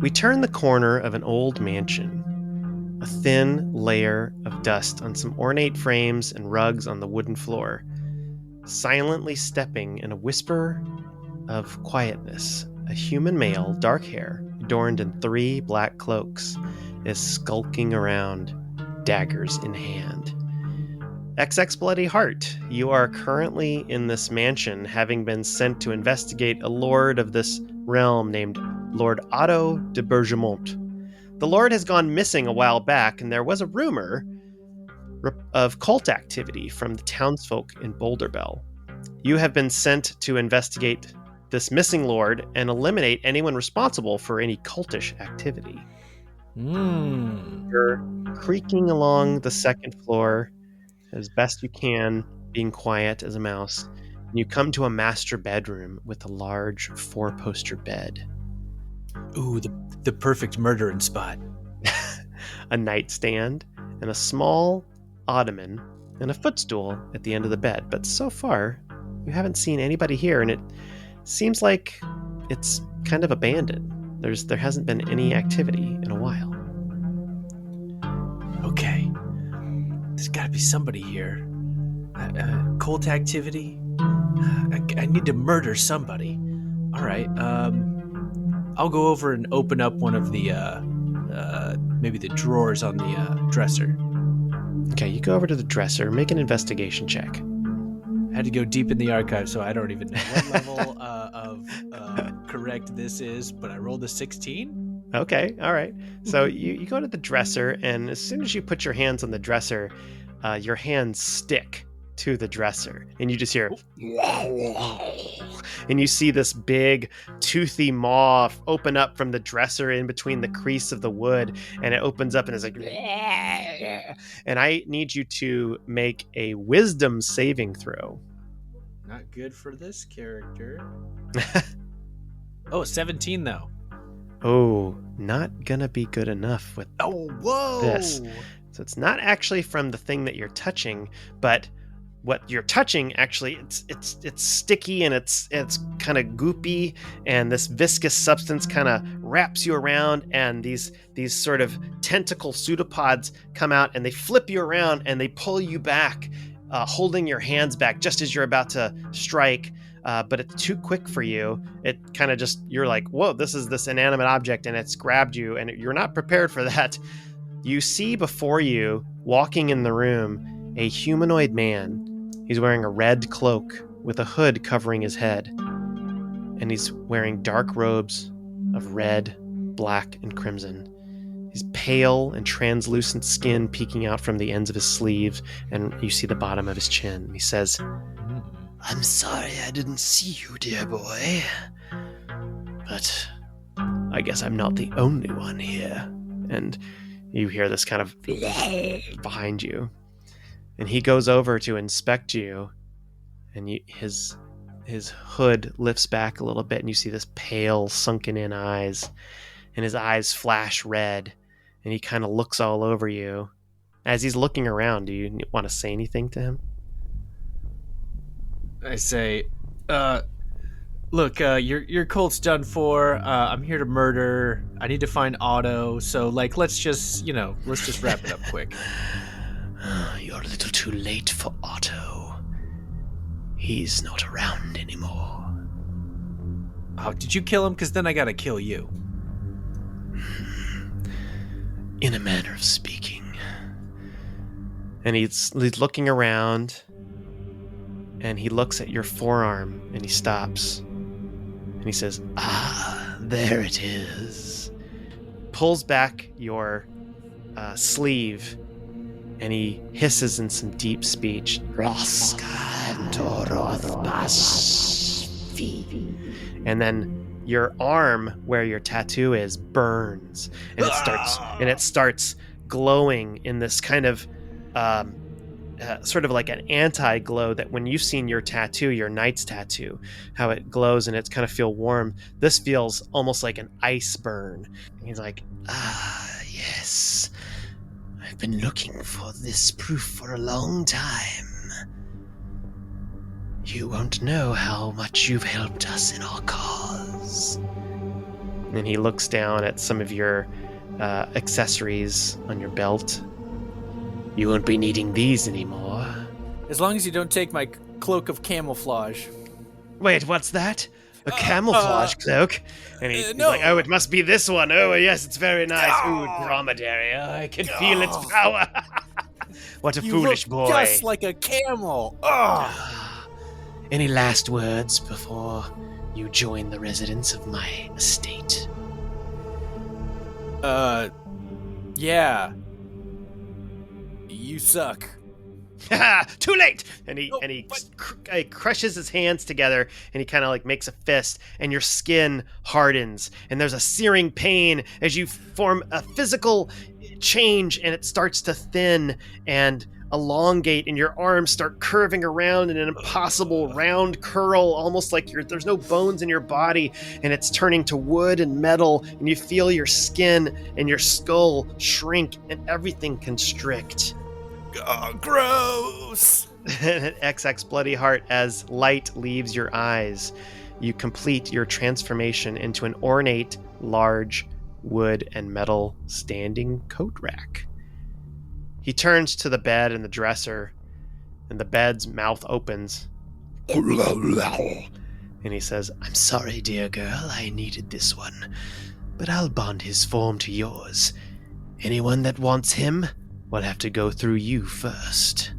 We turn the corner of an old mansion. A thin layer of dust on some ornate frames and rugs on the wooden floor. Silently stepping in a whisper of quietness, a human male, dark hair, adorned in 3 black cloaks, is skulking around, daggers in hand. XX Bloody Heart, you are currently in this mansion, having been sent to investigate a lord of this realm named Lord Otto de Bergemont. The lord has gone missing a while back, and there was a rumor of cult activity from the townsfolk in Boulder Bell. You have been sent to investigate this missing lord and eliminate anyone responsible for any cultish activity. You're creaking along the second floor as best you can, being quiet as a mouse, and you come to a master bedroom with a large 4-poster bed. Ooh, the perfect murdering spot. A nightstand and a small ottoman and a footstool at the end of the bed. But so far, you haven't seen anybody here, and it seems like it's kind of abandoned. There hasn't been any activity in a while. Okay. There's got to be somebody here. Cult activity? I need to murder somebody. All right. I'll go over and open up one of the, maybe the drawers on the dresser. Okay, you go over to the dresser, make an investigation check. I had to go deep in the archive, so I don't even know what level of correct this is, but I rolled a 16. Okay, all right. So you go to the dresser, and as soon as you put your hands on the dresser, your hands stick to the dresser, and you just hear, and you see this big toothy maw open up from the dresser in between the crease of the wood, and it opens up and it's like, and I need you to make a wisdom saving throw. Not good for this character. 17 though. Oh, not gonna be good enough with this. So it's not actually from the thing that you're touching, but what you're touching actually it's sticky and it's kind of goopy, and this viscous substance kind of wraps you around, and these sort of tentacle pseudopods come out and they flip you around and they pull you back, holding your hands back just as you're about to strike. But it's too quick for you. It kind of just, you're like, whoa, this is this inanimate object, and it's grabbed you, and you're not prepared for that. You see before you, walking in the room, a humanoid man. He's wearing a red cloak with a hood covering his head, and he's wearing dark robes of red, black, and crimson. He's pale and translucent skin peeking out from the ends of his sleeves, and you see the bottom of his chin. And he says, I'm sorry I didn't see you, dear boy. But I guess I'm not the only one here. And you hear this kind of behind you. And he goes over to inspect you, and his hood lifts back a little bit, and you see this pale, sunken-in eyes, and his eyes flash red, and he kind of looks all over you. As he's looking around, do you want to say anything to him? I say, look, your cult's done for. I'm here to murder. I need to find Otto. So, let's just wrap it up quick. You're a little too late for Otto. He's not around anymore. Oh, did you kill him? Because then I gotta kill you. In a manner of speaking. And he's looking around, and he looks at your forearm, and he stops. And he says, there it is. Pulls back your sleeve, and he hisses in some deep speech. And then your arm where your tattoo is burns, and it starts glowing in this kind of sort of like an anti-glow that when you've seen your tattoo, your knight's tattoo, how it glows and it's kind of feel warm. This feels almost like an ice burn. And he's like, yes. I've been looking for this proof for a long time. You won't know how much you've helped us in our cause. And he looks down at some of your accessories on your belt. You won't be needing these anymore. As long as you don't take my cloak of camouflage. Wait, what's that? A camouflage cloak? And he's no. like, oh, it must be this one. Oh, yes, it's very nice. Ooh, dromedary. I can feel its power. What a foolish boy. Just like a camel. Any last words before you join the residents of my estate? Yeah. You suck. Too late! And he crushes his hands together, and he kind of like makes a fist, and your skin hardens, and there's a searing pain as you form a physical change, and it starts to thin and elongate, and your arms start curving around in an impossible round curl, almost like there's no bones in your body, and it's turning to wood and metal, and you feel your skin and your skull shrink, and everything constrict. Oh, gross! XX bloody heart as light leaves your eyes. You complete your transformation into an ornate, large, wood and metal standing coat rack. He turns to the bed and the dresser, and the bed's mouth opens. And he says, I'm sorry, dear girl, I needed this one, but I'll bond his form to yours. Anyone that wants him will have to go through you first.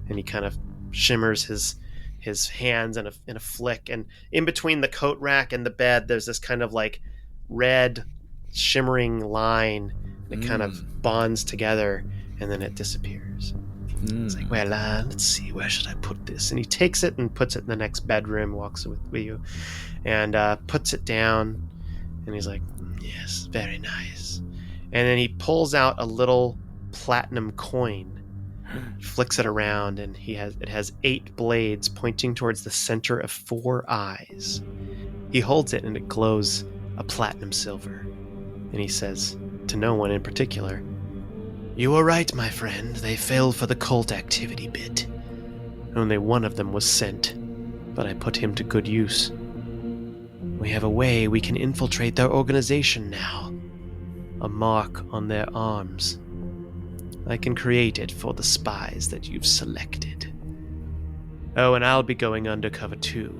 And he kind of shimmers his hands in a flick, and in between the coat rack and the bed, there's this kind of like red shimmering line that kind of bonds together, and then it disappears. It's like, well, let's see, where should I put this? And he takes it and puts it in the next bedroom, walks with you, and puts it down, and he's like, yes, very nice. And then he pulls out a little platinum coin, flicks it around, and it has 8 blades pointing towards the center of 4 eyes. He holds it, and it glows a platinum silver, and he says to no one in particular, you were right, my friend. They fell for the cult activity bit. Only one of them was sent, but I put him to good use. We have a way we can infiltrate their organization now. A mark on their arms. I can create it for the spies that you've selected. Oh, and I'll be going undercover too.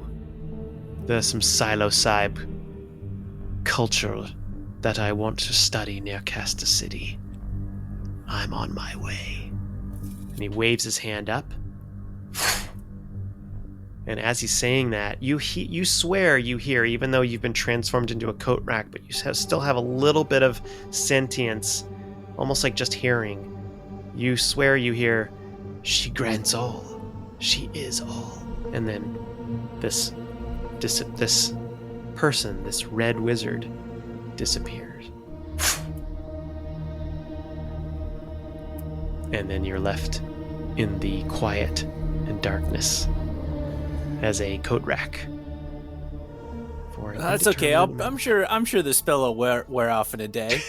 There's some psilocybe culture that I want to study near Casta City. I'm on my way. And he waves his hand up. And as he's saying that, you swear you hear, even though you've been transformed into a coat rack, but you still have a little bit of sentience, almost like just hearing. You swear you hear, she grants all. She is all. And then this person, this red wizard, disappears. And then you're left in the quiet and darkness as a coat rack. That's okay. I'm sure the spell will wear off in a day.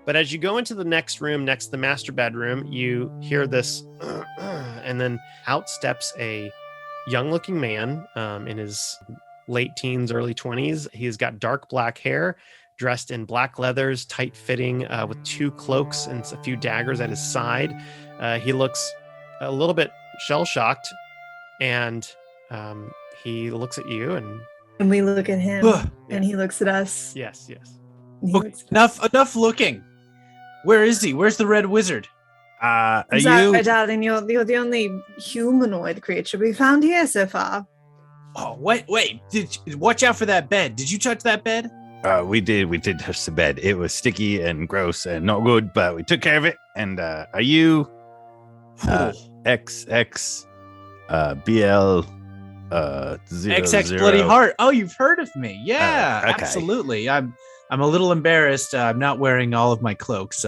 But as you go into the next room, next to the master bedroom, you hear this, and then out steps a young-looking man in his late teens, early 20s. He's got dark black hair, dressed in black leathers, tight-fitting, with 2 cloaks and a few daggers at his side. He looks a little bit shell-shocked, and he looks at you, and we look at him, and he looks at us. Yes. Okay, enough looking. Where is he? Where's the red wizard? Are you? Darling, you're the only humanoid creature we found here so far. Oh, wait! Watch out for that bed. Did you touch that bed? We did touch the bed. It was sticky and gross and not good, but we took care of it. And are you XX BL 0? XX Bloody Heart? Oh, you've heard of me? Yeah, okay. Absolutely. I'm a little embarrassed. I'm not wearing all of my cloaks.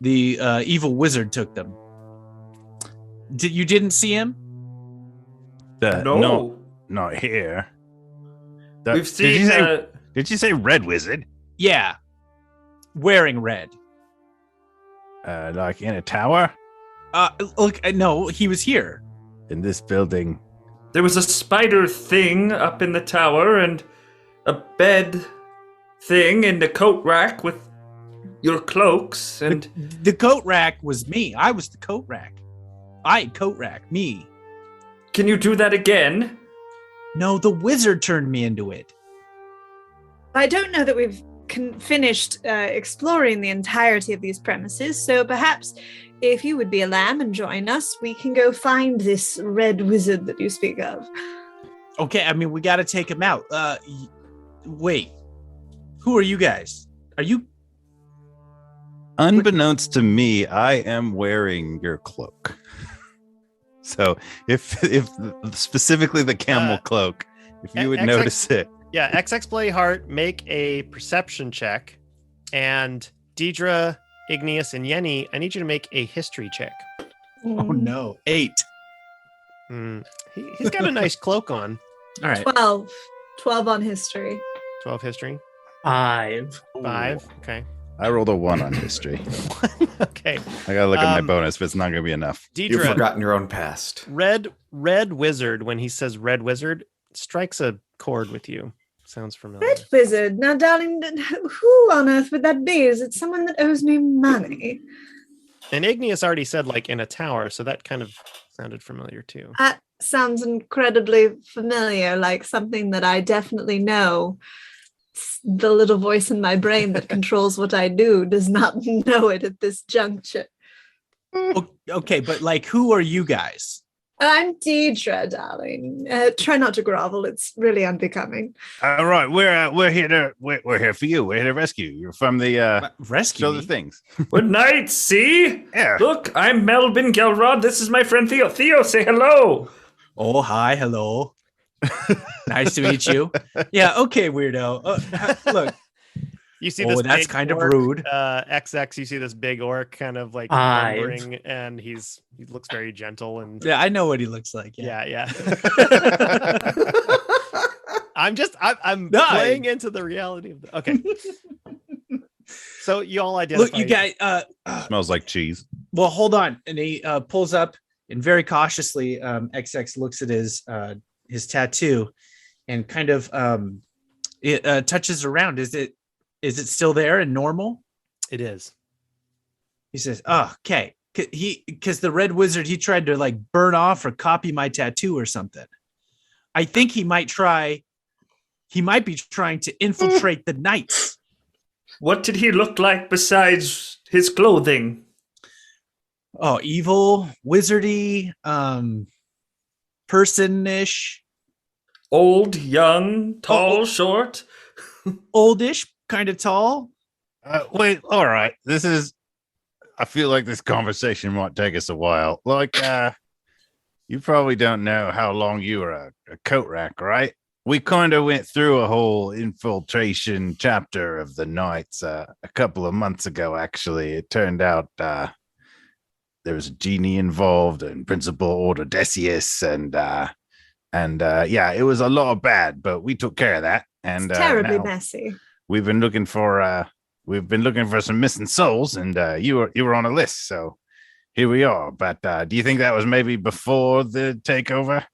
The evil wizard took them. You didn't see him? No. Not here. We've seen. Did you say red wizard? Yeah. Wearing red. Like in a tower? Look, no, he was here. In this building. There was a spider thing up in the tower and a bed thing and a coat rack with your cloaks and... The coat rack was me. I was the coat rack. Coat rack, me. Can you do that again? No, the wizard turned me into it. I don't know that we've finished exploring the entirety of these premises, so perhaps if you would be a lamb and join us, we can go find this red wizard that you speak of. Okay, I mean, we got to take him out. Wait, who are you guys? Are you... Unbeknownst to me, I am wearing your cloak. So if specifically the camel cloak, if you would notice it. Yeah, XX Playheart, make a perception check. And Diedre, Igneous, and Yenni, I need you to make a history check. Oh no, 8. He's got a nice cloak on. All right. 12 on history. 12 history. 5. 5, okay. I rolled a 1 on history. Okay. I gotta look at my bonus, but it's not gonna be enough. Deidre, You've forgotten your own past. Red wizard, when he says red wizard, strikes a chord with you. Sounds familiar. Red wizard. Now, darling, who on earth would that be? Is it someone that owes me money? And Igneous already said like in a tower, so that kind of sounded familiar too. That sounds incredibly familiar, like something that I definitely know. The little voice in my brain that controls what I do does not know it at this juncture. Okay, but like, who are you guys? I'm Diedre, darling. Try not to grovel; it's really unbecoming. All right, we're here for you. We're here to rescue you. You're from the rescue the things. Good night. See? Yeah. Look, I'm Melbin Gelrod. This is my friend Theo. Theo, say hello. Oh, hi, hello. Nice to meet you. Yeah, okay, weirdo. Look. You see this that's big kind orc, of rude. XX, you see this big orc kind of like lumbering, and he looks very gentle and yeah, I know what he looks like. Yeah. I'm playing into the reality of the okay. So you all identify. Look, you guys smells like cheese. Well, hold on. And he pulls up and very cautiously XX looks at his tattoo and kind of it touches around. Is it still there and normal? It is. He says, "Oh, okay." Because the red wizard, he tried to like burn off or copy my tattoo or something. I think he might be trying to infiltrate the knights. What did he look like besides his clothing? Oh, evil, wizardy, person-ish. Old, young, tall, short? Oldish, kind of tall. Wait, all right. I feel like this conversation might take us a while. Like, you probably don't know how long you were a coat rack, right? We kind of went through a whole infiltration chapter of the Knights a couple of months ago, actually. It turned out there was a genie involved and Principal Order Decius, and yeah, it was a lot of bad, but we took care of that. And it's terribly messy. We've been looking for some missing souls, and you were on a list, so here we are. But do you think that was maybe before the takeover?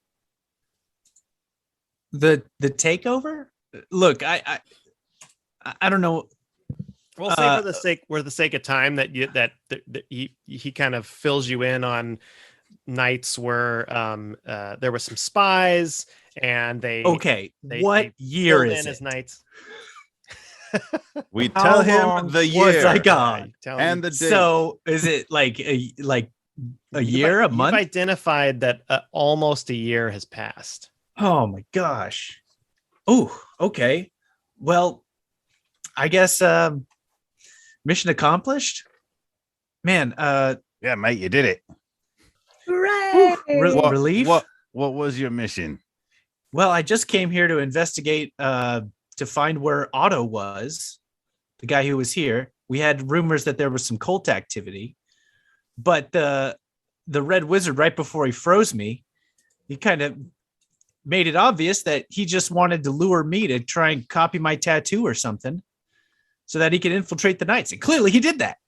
The takeover? Look, I don't know. We'll say for the sake of time that he kind of fills you in on nights where there was some spies and what year is it? As nights. We tell him the year. Was I gone? And the date. So is it like a year, a month? You've identified that almost a year has passed. Oh my gosh. Oh, okay. Well, I guess mission accomplished. Man, yeah, mate, you did it. Hooray! Relief. What was your mission? Well, I just came here to investigate to find where Otto was, the guy who was here. We had rumors that there was some cult activity, but the red wizard, right before he froze me, he kind of made it obvious that he just wanted to lure me to try and copy my tattoo or something so that he could infiltrate the Knights. And clearly he did that.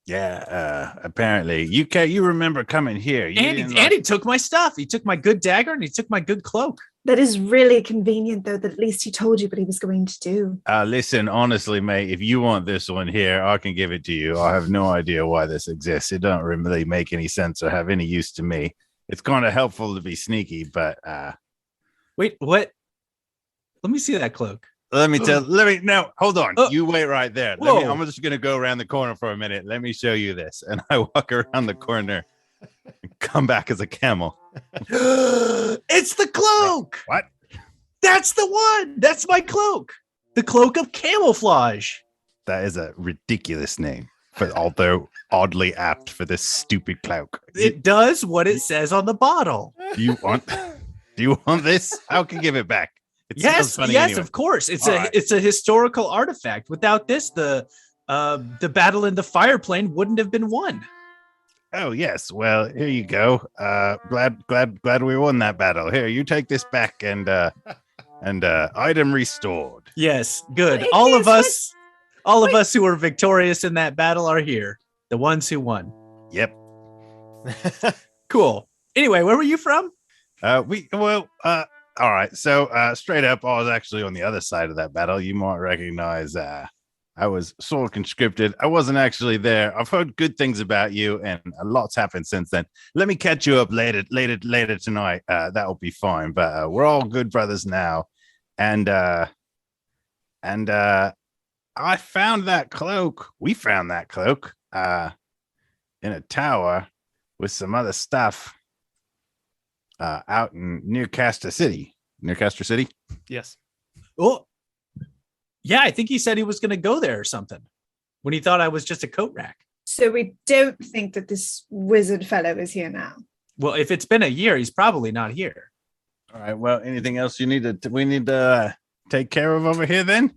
Yeah, apparently. You remember coming here. And he took my stuff. He took my good dagger and he took my good cloak. That is really convenient, though, that at least he told you what he was going to do. Listen, honestly, mate, if you want this one here, I can give it to you. I have no idea why this exists. It don't really make any sense or have any use to me. It's kind of helpful to be sneaky, but wait, what? Let me see that cloak. No, hold on. You wait right there. I'm just going to go around the corner for a minute. Let me show you this. And I walk around the corner and come back as a camel. It's the cloak. What? That's the one. That's my cloak. The cloak of camouflage. That is a ridiculous name, but although oddly apt for this stupid cloak. It does what it says on the bottle. Do you want this? I can give it back. Yes, anyway. Of course. It's a historical artifact. Without this, the battle in the fire plane wouldn't have been won. Oh yes. Well, here you go. Glad we won that battle. Here, you take this back and item restored. Yes, good. All of us who were victorious in that battle are here. The ones who won. Yep. Cool. Anyway, where were you from? All right. So straight up, I was actually on the other side of that battle. You might recognize I was sort of conscripted. I wasn't actually there. I've heard good things about you, and a lot's happened since then. Let me catch you up later tonight. That'll be fine. But we're all good brothers now. And I found that cloak. We found that cloak in a tower with some other stuff. Out near Castor City. Yes. Oh, yeah. I think he said he was going to go there or something when he thought I was just a coat rack. So we don't think that this wizard fellow is here now. Well, if it's been a year, he's probably not here. All right. Well, anything else we need to take care of over here then?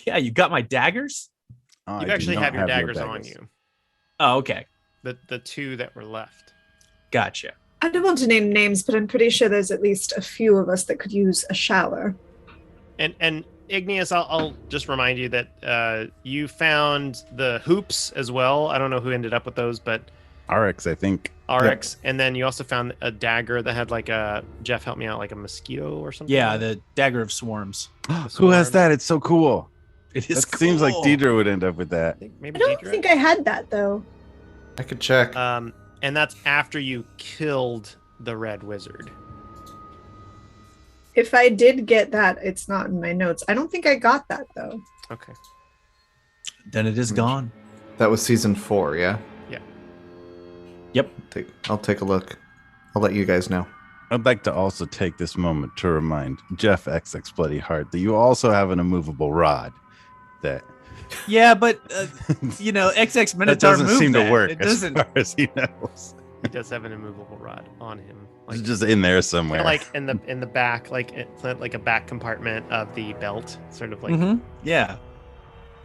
Yeah, you got my daggers? You actually have your daggers on you. Oh, okay. The two that were left. Gotcha. I don't want to name names, but I'm pretty sure there's at least a few of us that could use a shower. And Igneous, I'll just remind you that you found the hoops as well. I don't know who ended up with those, but RX, I think. RX, yeah. And then you also found a dagger that had like a Jeff, help me out, like a mosquito or something. Yeah, the dagger of swarms. Who has that? It's so cool. It is. Cool. Seems like Diedre would end up with that. I don't think I had that though. I could check. And that's after you killed the red wizard. If I did get that, it's not in my notes. I don't think I got that though. Okay. Then it is gone. That was season 4, yeah? Yeah. Yep. I'll take a look. I'll let you guys know. I'd like to also take this moment to remind Jeff XX Bloody Heart that you also have an immovable rod that... Yeah, but XX Minotaur that doesn't seem to work. It doesn't. As far as he knows. He does have an immovable rod on him. Like, it's just in there somewhere. Like in the back, like it's like a back compartment of the belt, sort of like yeah,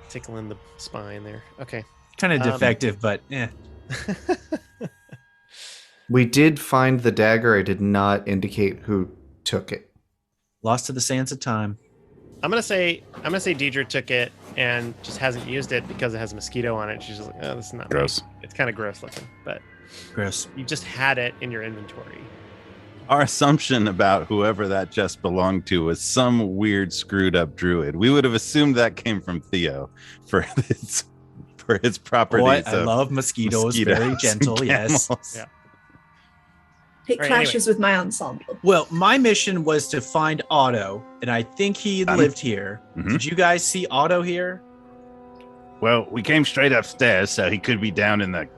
tickling the spine there. Okay. Kind of defective, but yeah. We did find the dagger. I did not indicate who took it. Lost to the sands of time. I'm gonna say Diedre took it and just hasn't used it because it has a mosquito on it. She's just like, oh, this is not gross. Nice. It's kind of gross looking, but gross. You just had it in your inventory. Our assumption about whoever that chest belonged to was some weird screwed up druid. We would have assumed that came from Theo for his properties. I love mosquitoes. Very gentle. Yes. Yeah. It clashes with my ensemble. Well, my mission was to find Otto, and I think he lived here. Mm-hmm. Did you guys see Otto here? Well, we came straight upstairs, so he could be down in the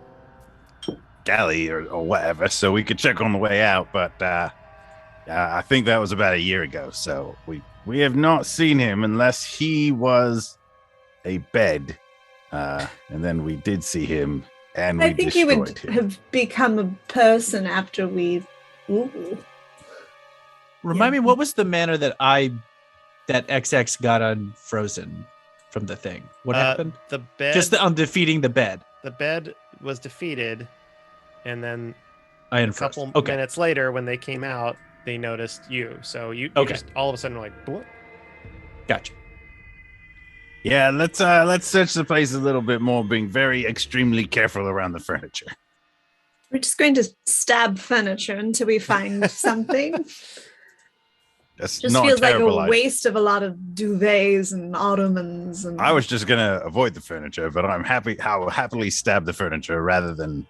galley or whatever, so we could check on the way out. But I think that was about a year ago, so we have not seen him unless he was a bed. And then we did see him. And I think he would have become a person after we. Remind me, what was the manner that XX got unfrozen from the thing? What happened? The bed. Just on defeating the bed. The bed was defeated, and then I am a couple first. Okay. minutes later, when they came out, they noticed you. So you just all of a sudden were like, what? Gotcha. Yeah, let's search the place a little bit more, being very extremely careful around the furniture. We're just going to stab furniture until we find something. That's Just not feels like a terrible idea. waste of a lot of duvets and ottomans. And I was just gonna avoid the furniture, but I'm happily stab the furniture rather than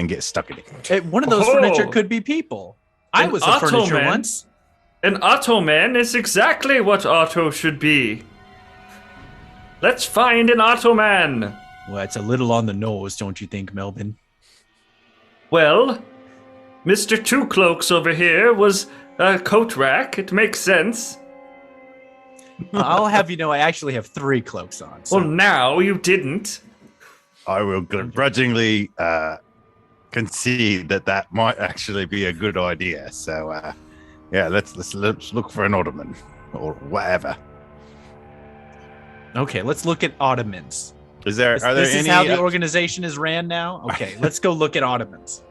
get stuck in it. One of those furniture could be people. I was a furniture Ottoman. once. An Ottoman is exactly what Otto should be. Let's find an Ottoman. Well, it's a little on the nose, don't you think, Melbin? Well, Mr. Two Cloaks over here was a coat rack. It makes sense. I'll have you know I actually have 3 cloaks on. So. Well, now you didn't. I will grudgingly concede that might actually be a good idea. So, yeah, let's look for an ottoman or whatever. Okay, let's look at ottomans. Are there This any? is how the organization is ran now? Okay, let's go look at ottomans.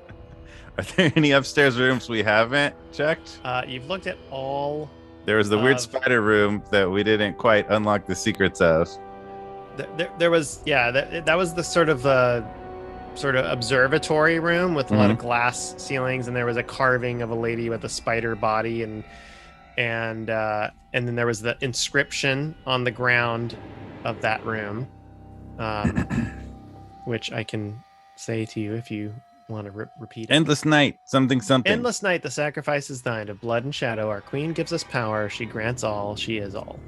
Are there any upstairs rooms we haven't checked? You've looked at all. There was the weird spider room that we didn't quite unlock the secrets of. There was, that was the sort of observatory room with a lot of glass ceilings, and there was a carving of a lady with a spider body, and then there was the inscription on the ground of that room, which I can say to you if you want to repeat it. Endless night, something. Endless night, the sacrifice is thine of blood and shadow. Our queen gives us power. She grants all. She is all.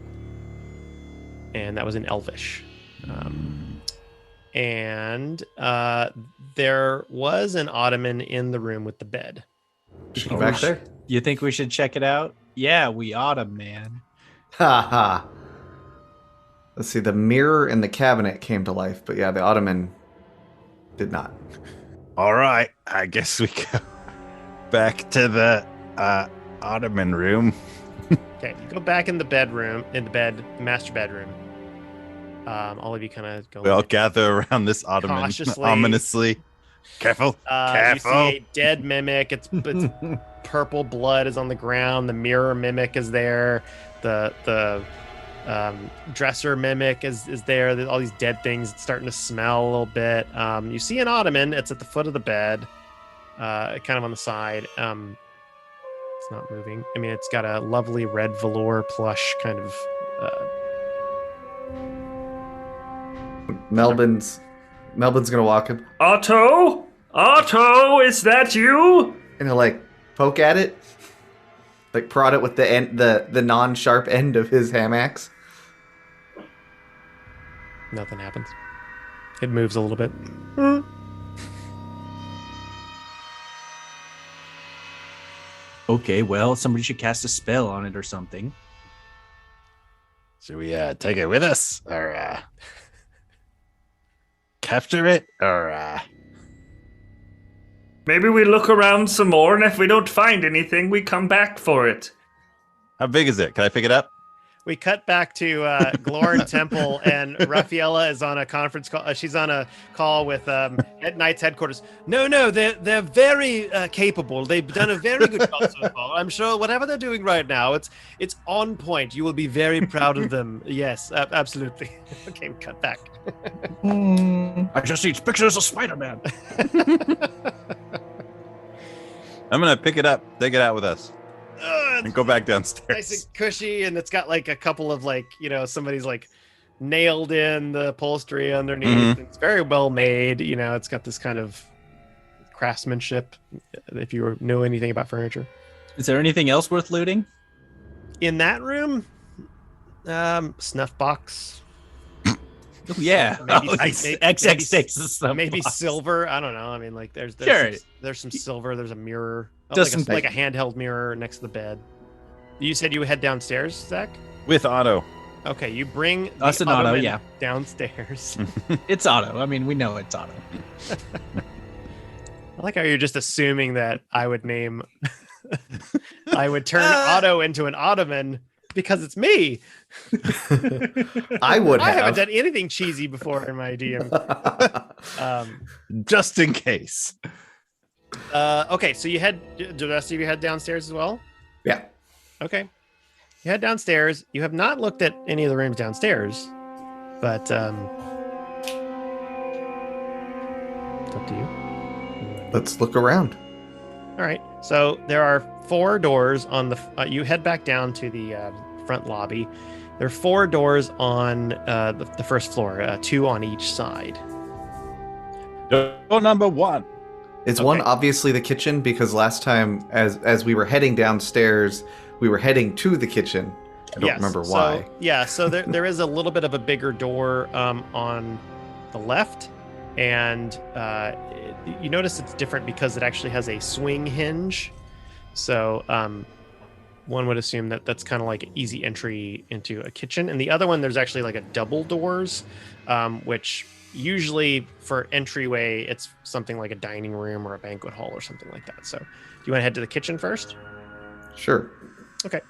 And that was in Elvish. And there was an ottoman in the room with the bed. Back there? You think we should check it out? Yeah, we oughta, man. Ha ha. Let's see, the mirror in the cabinet came to life, but yeah, the ottoman did not. All right, I guess we go back to the ottoman room. Okay, you go back in the master bedroom. All of you kind of go. We all gather around this ottoman cautiously. ominously. Careful, careful. You see a dead mimic. It's purple blood is on the ground. The mirror mimic is there. The dresser mimic is there. There's all these dead things. It's starting to smell a little bit. You see an ottoman. It's at the foot of the bed, kind of on the side. It's not moving. I mean, it's got a lovely red velour plush kind of. Melbin's gonna walk in Otto, is that you? and he'll like poke at it, like prod it with the end, the non-sharp end of his ham axe. Nothing happens. It moves a little bit. Okay, well, somebody should cast a spell on it or something. Should we take it with us or capture it or Maybe we look around some more, and if we don't find anything, we come back for it. how big is it? Can I pick it up? We cut back to Glorn Temple, and Raffaella is on a conference call. She's on a call with at Knight's headquarters. No, they're very capable. They've done a very good job so far. I'm sure whatever they're doing right now, it's on point. You will be very proud of them. Yes, absolutely. Okay, we cut back. I just see pictures of Spider-Man. I'm gonna pick it up, take it out with us, and go back downstairs. Nice and cushy, and it's got like a couple of somebody's like nailed in the upholstery underneath. It's very well made. It's got this kind of craftsmanship. If you know anything about furniture, Is there anything else worth looting? in that room, snuff box. Oh, yeah. Maybe, XXX is stuff. maybe silver. I don't know. I mean, like there's Sure. there's some silver. There's a mirror, Doesn't- like a handheld mirror next to the bed. You said you would head downstairs, Zach? With Otto. Okay, you bring Us the and Otto, ottoman yeah. downstairs. It's Otto. I mean, we know it's Otto. I like how you're just assuming that I would turn Otto into an ottoman because it's me. I would I have. haven't done anything cheesy before in my DM. Just in case. Okay, so do the rest of you head downstairs as well? Yeah. Okay. You head downstairs. You have not looked at any of the rooms downstairs, but it's up to you. Let's look around. All right. So there are 4 doors on the. You head back down to the front lobby. There are 4 doors on the first floor, 2 on each side. Door number 1. Is one obviously the kitchen? Because last time, as we were heading downstairs, we were heading to the kitchen. I don't remember why. So there is a little bit of a bigger door on the left, and you notice it's different because it actually has a swing hinge. So one would assume that that's kind of like an easy entry into a kitchen. And the other one, there's actually like a double doors, which usually for entryway, it's something like a dining room or a banquet hall or something like that. So do you want to head to the kitchen first? Sure. Okay.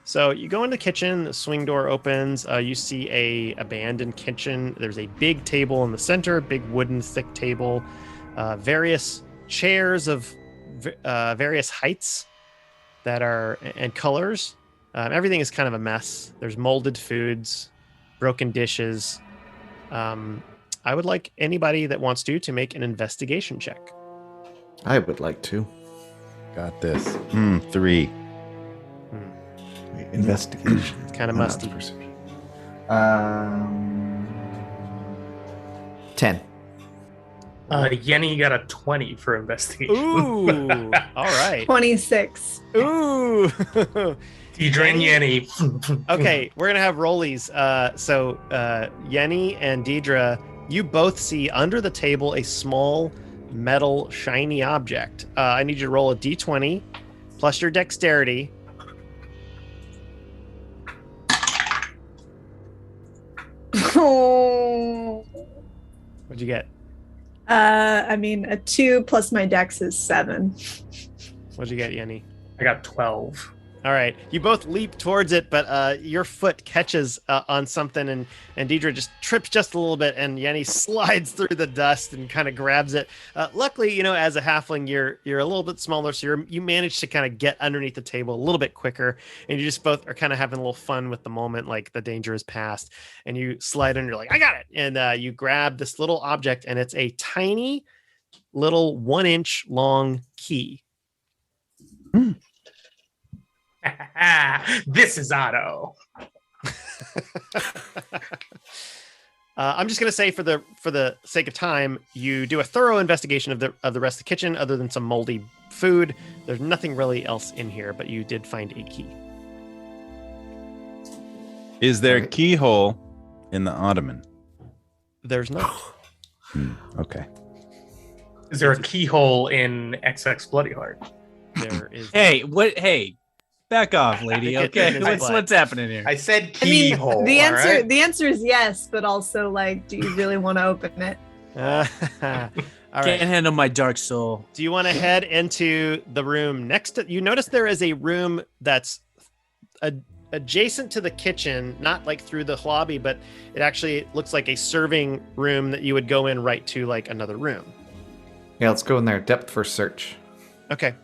So you go in the kitchen, the swing door opens, you see a abandoned kitchen. There's a big table in the center, big wooden thick table, various chairs of various heights and colors. Everything is kind of a mess. There's molded foods, broken dishes. I would like anybody that wants to make an investigation check. I would like to. Got this. 3. Investigation. It's kind of musty. 10. Yenni got a 20 for investigation. Ooh, all right. 26. Ooh. Diedre and Yenni. Okay, we're gonna have rollies. So Yenni and Diedre, you both see under the table a small metal shiny object. I need you to roll a d20 plus your dexterity. Oh. What'd you get? I mean, a 2 plus my dex is 7. What'd you get, Yenni? I got 12. All right, you both leap towards it, but your foot catches on something, and Diedre just trips just a little bit, and Yenni slides through the dust and kind of grabs it. Luckily, as a halfling, you're a little bit smaller, so you manage to kind of get underneath the table a little bit quicker, and you just both are kind of having a little fun with the moment, like the danger is past, and you slide under, like, I got it, and you grab this little object, and it's a tiny little 1-inch long key. This is Otto. I'm just gonna say, for the sake of time, you do a thorough investigation of the rest of the kitchen, other than some moldy food. There's nothing really else in here, but you did find a key. Is there a keyhole in the ottoman? There's not. Okay. Is there a keyhole in XX Bloody Heart? There is. Hey, what? Hey, back off, lady. Okay, what's happening here? I said I mean, keyhole. the answer is yes, but also, like, do you really want to open it? All Can't right. handle my dark soul. Do you want to head into the room next to? You notice there is a room that's adjacent to the kitchen, not like through the lobby, but it actually looks like a serving room that you would go in right to, like another room. Yeah, let's go in there. Depth first search. Okay.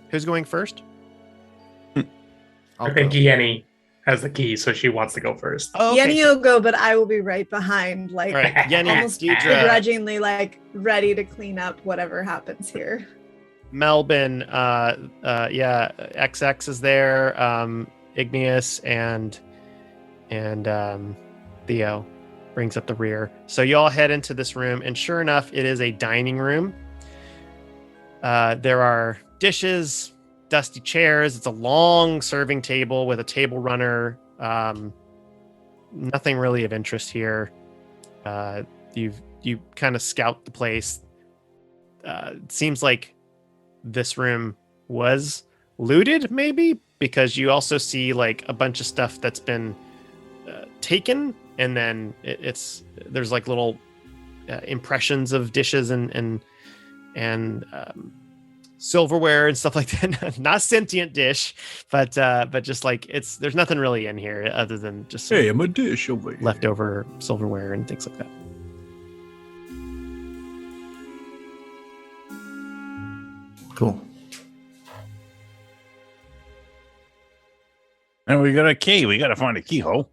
Who's going first? I think Yenni has the key, so she wants to go first. Oh, okay. Yenni will go, but I will be right behind, like, All right. Yenni, almost Diedre, begrudgingly, like, ready to clean up whatever happens here. Melbin, XX is there. Igneous and Theo brings up the rear. So you all head into this room, and sure enough, it is a dining room. There are dishes, dusty chairs. It's a long serving table with a table runner. Nothing really of interest here. You kind of scout the place. It seems like this room was looted, maybe, because you also see like a bunch of stuff that's been taken, and then there's like little impressions of dishes and silverware and stuff like that. Not sentient dish, but just like there's nothing really in here other than just I'm a dish over here. leftover silverware and things like that. Cool. And we got a key. We got to find a keyhole.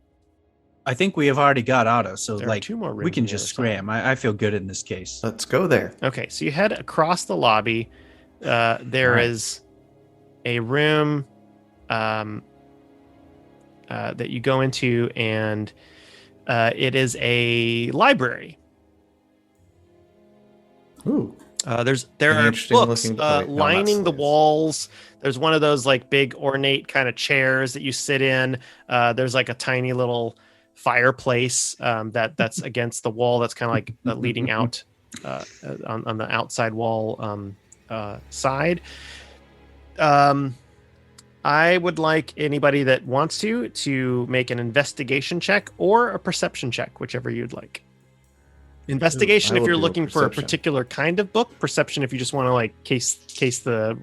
I think we have already got Otto, so There are 2 more rooms we can on the just other scram. I feel good in this case. Let's go there. Okay, so you head across the lobby. There is a room that you go into, and it is a library. Ooh. There are books not lining the slaves. walls. There's one of those like big ornate kind of chairs that you sit in. There's like a tiny little fireplace that's against the wall. That's kind of like leading out on the outside wall side. I would like anybody that wants to make an investigation check or a perception check, whichever you'd like. Investigation I if will you're do looking for a perception. particular kind of book. Perception if you just want to like case the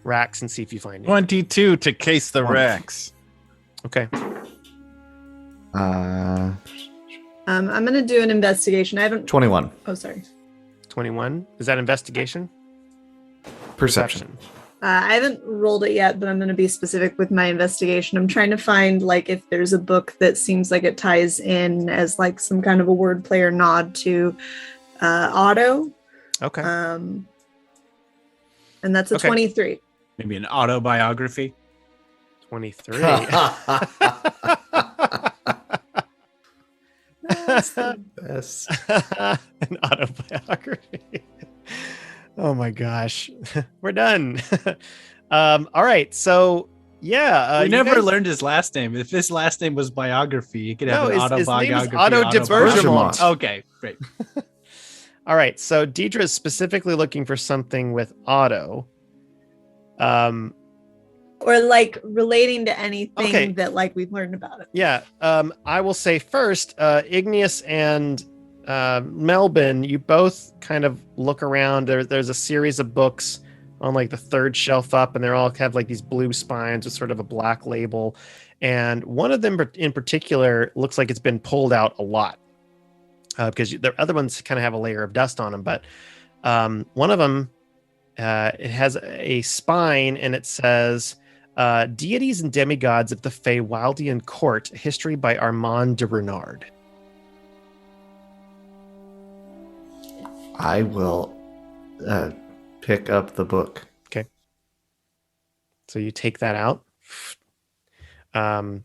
racks and see if you find it. 22 to case the Wonderful. racks. Okay. I'm gonna do an investigation. I haven't. 21. Oh, sorry. 21. Is that investigation? Perception. I haven't rolled it yet, but I'm going to be specific with my investigation. I'm trying to find like if there's a book that seems like it ties in as like some kind of a wordplay or nod to Otto. Okay. And that's a Okay. 23. Maybe an autobiography. 23. Yes. An autobiography. Oh my gosh. We're done. All right. So yeah. We you never guys- learned his last name. If his last name was biography, you could have No, an his name is autobiography. Otto de Bergerac. Okay, great. All right. So Diedre is specifically looking for something with Otto. Or like relating to anything Okay. that like we've learned about it. Yeah. I will say first, Igneous and Melbin, you both kind of look around. There's a series of books on like the third shelf up, and they all have like these blue spines with sort of a black label. And one of them in particular looks like it's been pulled out a lot because the other ones kind of have a layer of dust on them. But one of them, it has a spine, and it says, Deities and Demigods of the Feywildian Court, History by Armand de Renard. I will pick up the book. So you take that out. Yeah.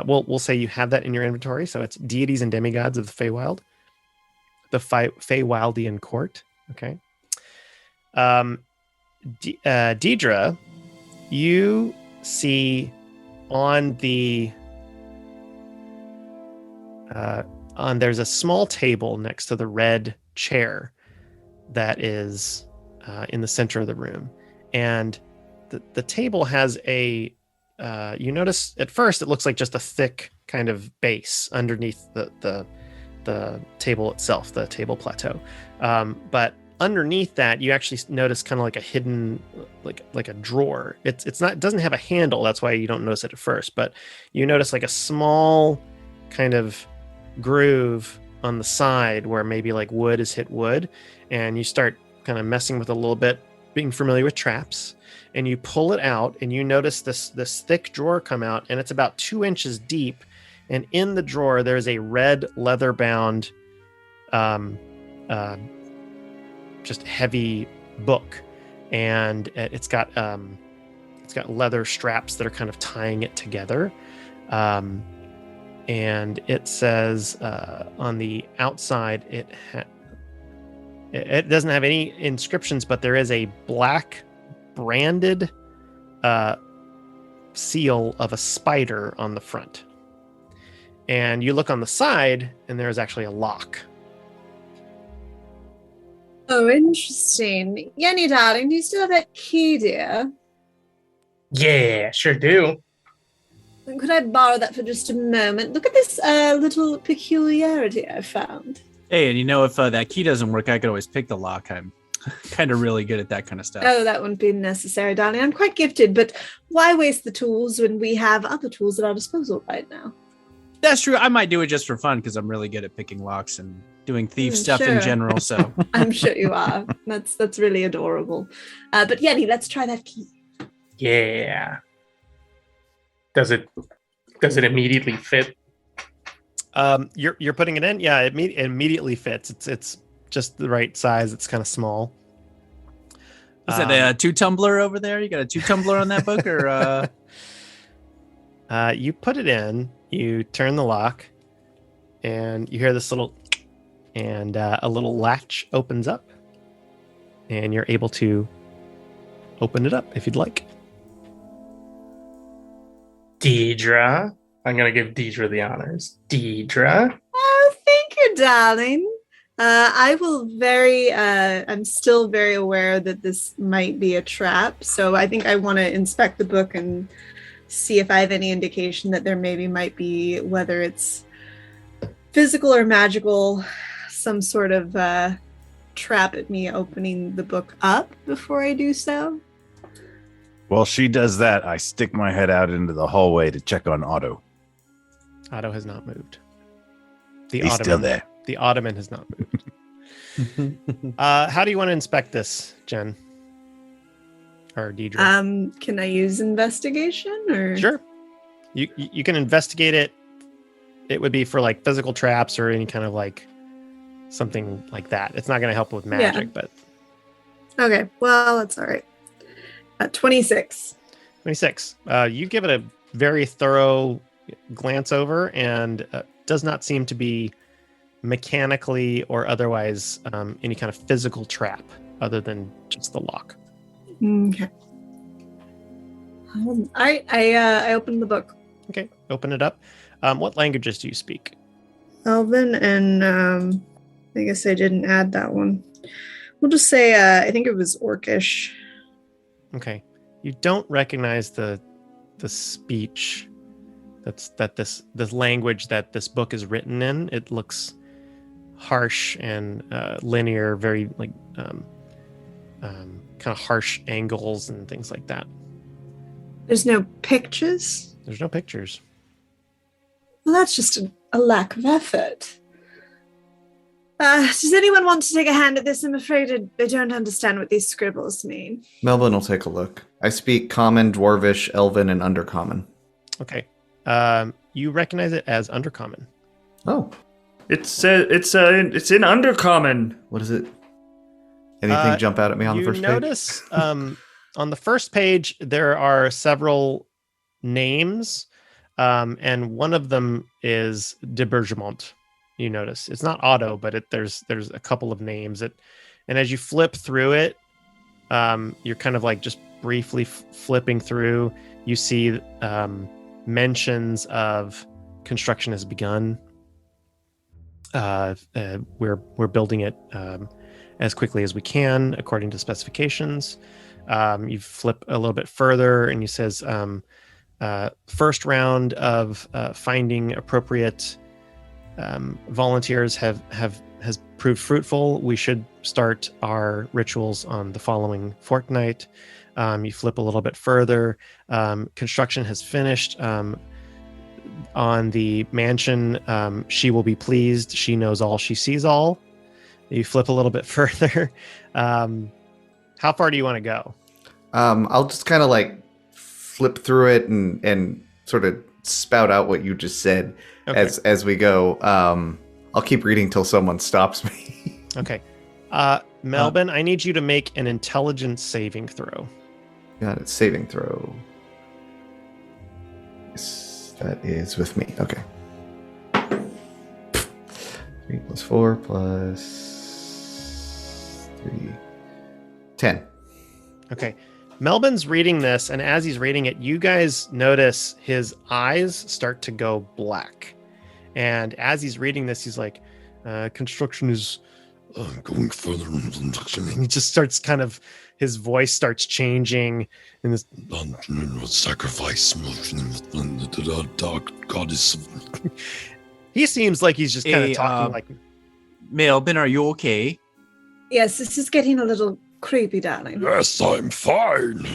We'll say you have that in your inventory. So it's Deities and Demigods of the Feywild. The Feywildian Court. Okay. Diedre, you see on the there's a small table next to the red chair that is in the center of the room, and the table has a you notice at first it looks like just a thick kind of base underneath the table itself, the table plateau, but underneath that you actually notice kind of like a hidden like a drawer. It doesn't have a handle, that's why you don't notice it at first, but you notice like a small kind of groove on the side where maybe like wood has hit wood, and you start kind of messing with it a little bit, being familiar with traps, and you pull it out, and you notice this thick drawer come out, and it's about 2 inches deep, and in the drawer there's a red leather bound just heavy book, and it's got leather straps that are kind of tying it together, and it says on the outside it doesn't have any inscriptions, but there is a black branded seal of a spider on the front, and you look on the side and there's actually a lock. Oh, interesting. Yenni, darling, do you still have that key, dear? Yeah, sure do. Could I borrow that for just a moment? Look at this little peculiarity I found. Hey, and if that key doesn't work, I could always pick the lock. I'm kind of really good at that kind of stuff. Oh, that wouldn't be necessary, darling. I'm quite gifted, but why waste the tools when we have other tools at our disposal right now? That's true. I might do it just for fun because I'm really good at picking locks and doing thief stuff in general. So I'm sure you are. That's really adorable. But Yenni, let's try that key. Yeah. Does it immediately fit? You're putting it in. Yeah, it immediately fits. It's just the right size. It's kind of small. Is that a 2-tumbler over there? You got a 2-tumbler on that book, or? You put it in. You turn the lock, and you hear this little, and a little latch opens up, and you're able to open it up if you'd like. Diedre. I'm going to give Diedre the honors. Diedre. Oh, thank you, darling. I'm still very aware that this might be a trap, so I think I want to inspect the book and see if I have any indication that there might be, whether it's physical or magical, some sort of trap at me opening the book up before I do so. While she does that, I stick my head out into the hallway to check on Otto. Otto has not moved. He's still there. The ottoman has not moved. How do you want to inspect this, Jen? Or Diedre? Can I use investigation or? Sure. You can investigate it. It would be for like physical traps or any kind of like something like that. It's not going to help with magic, but. Okay. Well, that's all right. 26. 26. You give it a very thorough glance over, and does not seem to be mechanically or otherwise any kind of physical trap other than just the lock. Okay. I opened the book. Okay, open it up. What languages do you speak? Elven and I guess I didn't add that one. We'll just say I think it was Orcish. Okay. You don't recognize the speech this language that this book is written in. It looks harsh and linear, very like kind of harsh angles and things like that. There's no pictures? There's no pictures. Well, that's just a lack of effort. Does anyone want to take a hand at this? I'm afraid I don't understand what these scribbles mean. Melbin will take a look. I speak Common, Dwarvish, Elven, and Undercommon. Okay. You recognize it as Undercommon. Oh. It's in Undercommon. What is it? Anything jump out at me on the first page? You notice on the first page there are several names, and one of them is de Bergemont. You notice it's not Otto, but there's a couple of names. And as you flip through it, you're kind of like just briefly flipping through. You see mentions of construction has begun. We're building it as quickly as we can according to specifications. You flip a little bit further, and it says first round of finding appropriate volunteers has proved fruitful. We should start our rituals on the following fortnight. You flip a little bit further. Construction has finished on the mansion. She will be pleased. She knows all. She sees all. You flip a little bit further. How far do you want to go? I'll just kind of like flip through it and sort of spout out what you just said. Okay. As we go. I'll keep reading till someone stops me. Okay. Melbin, I need you to make an intelligence saving throw. Got it. Saving throw. Yes, that is with me. Okay. 3 + 4 + 3. 10. Okay. Melbin's reading this, and as he's reading it, you guys notice his eyes start to go black. And as he's reading this, he's like, construction is going further. And he just starts kind of, his voice starts changing. And this sacrifice, dark goddess. He seems like he's just kind of talking like. Melbin, are you okay? Yes, this is getting a little creepy, darling. Yes, I'm fine.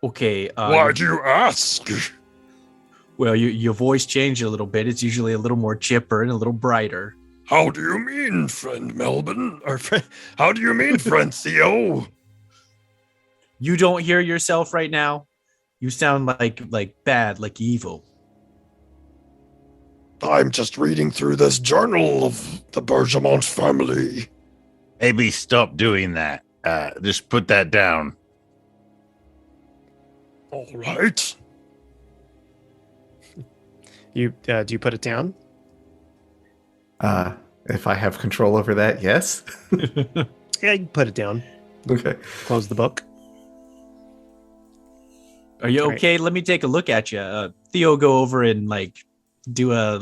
Okay. Why do you ask? Well, your voice changed a little bit. It's usually a little more chipper and a little brighter. How do you mean, friend Melbin? Or how do you mean, friend Theo? You don't hear yourself right now? You sound like bad, like evil. I'm just reading through this journal of the Bergamont family. Maybe stop doing that. Just put that down. All right. Do you put it down? If I have control over that, yes. Yeah, you can put it down. Okay. Close the book. Are you All okay? right. Let me take a look at you. Theo, go over and do a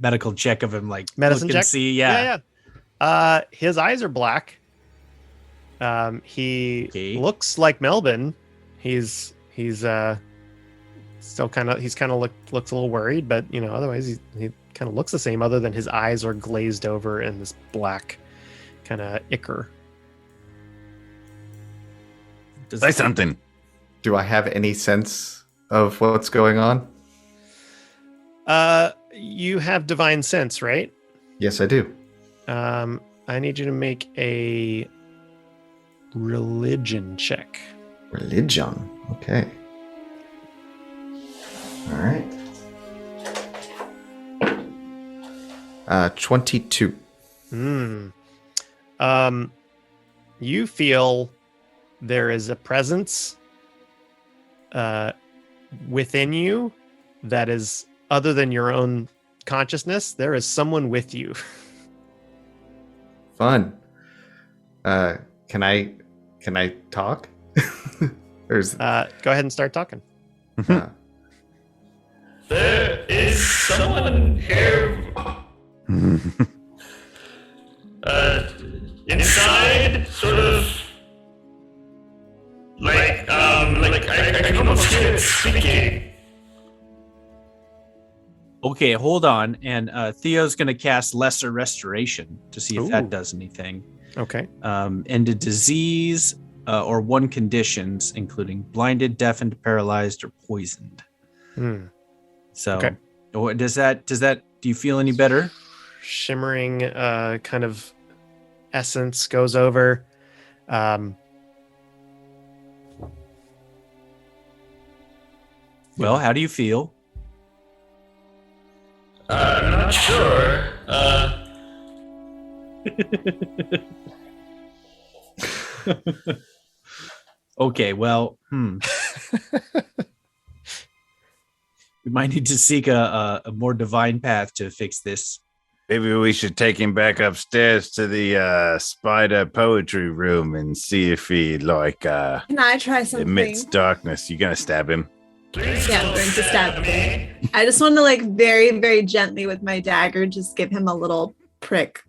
medical check of him, Medicine look and check? see. Yeah. His eyes are black. He looks like Melbin. He's still kind of looks a little worried, but otherwise he kind of looks the same, other than his eyes are glazed over in this black kind of ichor. Say something. Do I have any sense of what's going on? You have divine sense, right? Yes, I do. I need you to make a religion check. Religion. Okay. All right. 22. You feel there is a presence within you that is other than your own consciousness. There is someone with you. Fun. Can I talk? There's Go ahead and start talking. There is someone here. Inside, sort of. I can almost hear it speaking. Okay, hold on. And Theo's going to cast Lesser Restoration to see if that does anything. Okay. End a disease or one conditions, including blinded, deafened, paralyzed, or poisoned. So, okay. Do you feel any better? Shimmering kind of essence goes over. Well, how do you feel? I'm not sure. Okay, well, we might need to seek a more divine path to fix this. Maybe we should take him back upstairs to the spider poetry room and see if he Can I try something? emits darkness. You gonna stab him? Yeah, I'm going to stab him. I just want to very, very gently with my dagger, just give him a little prick,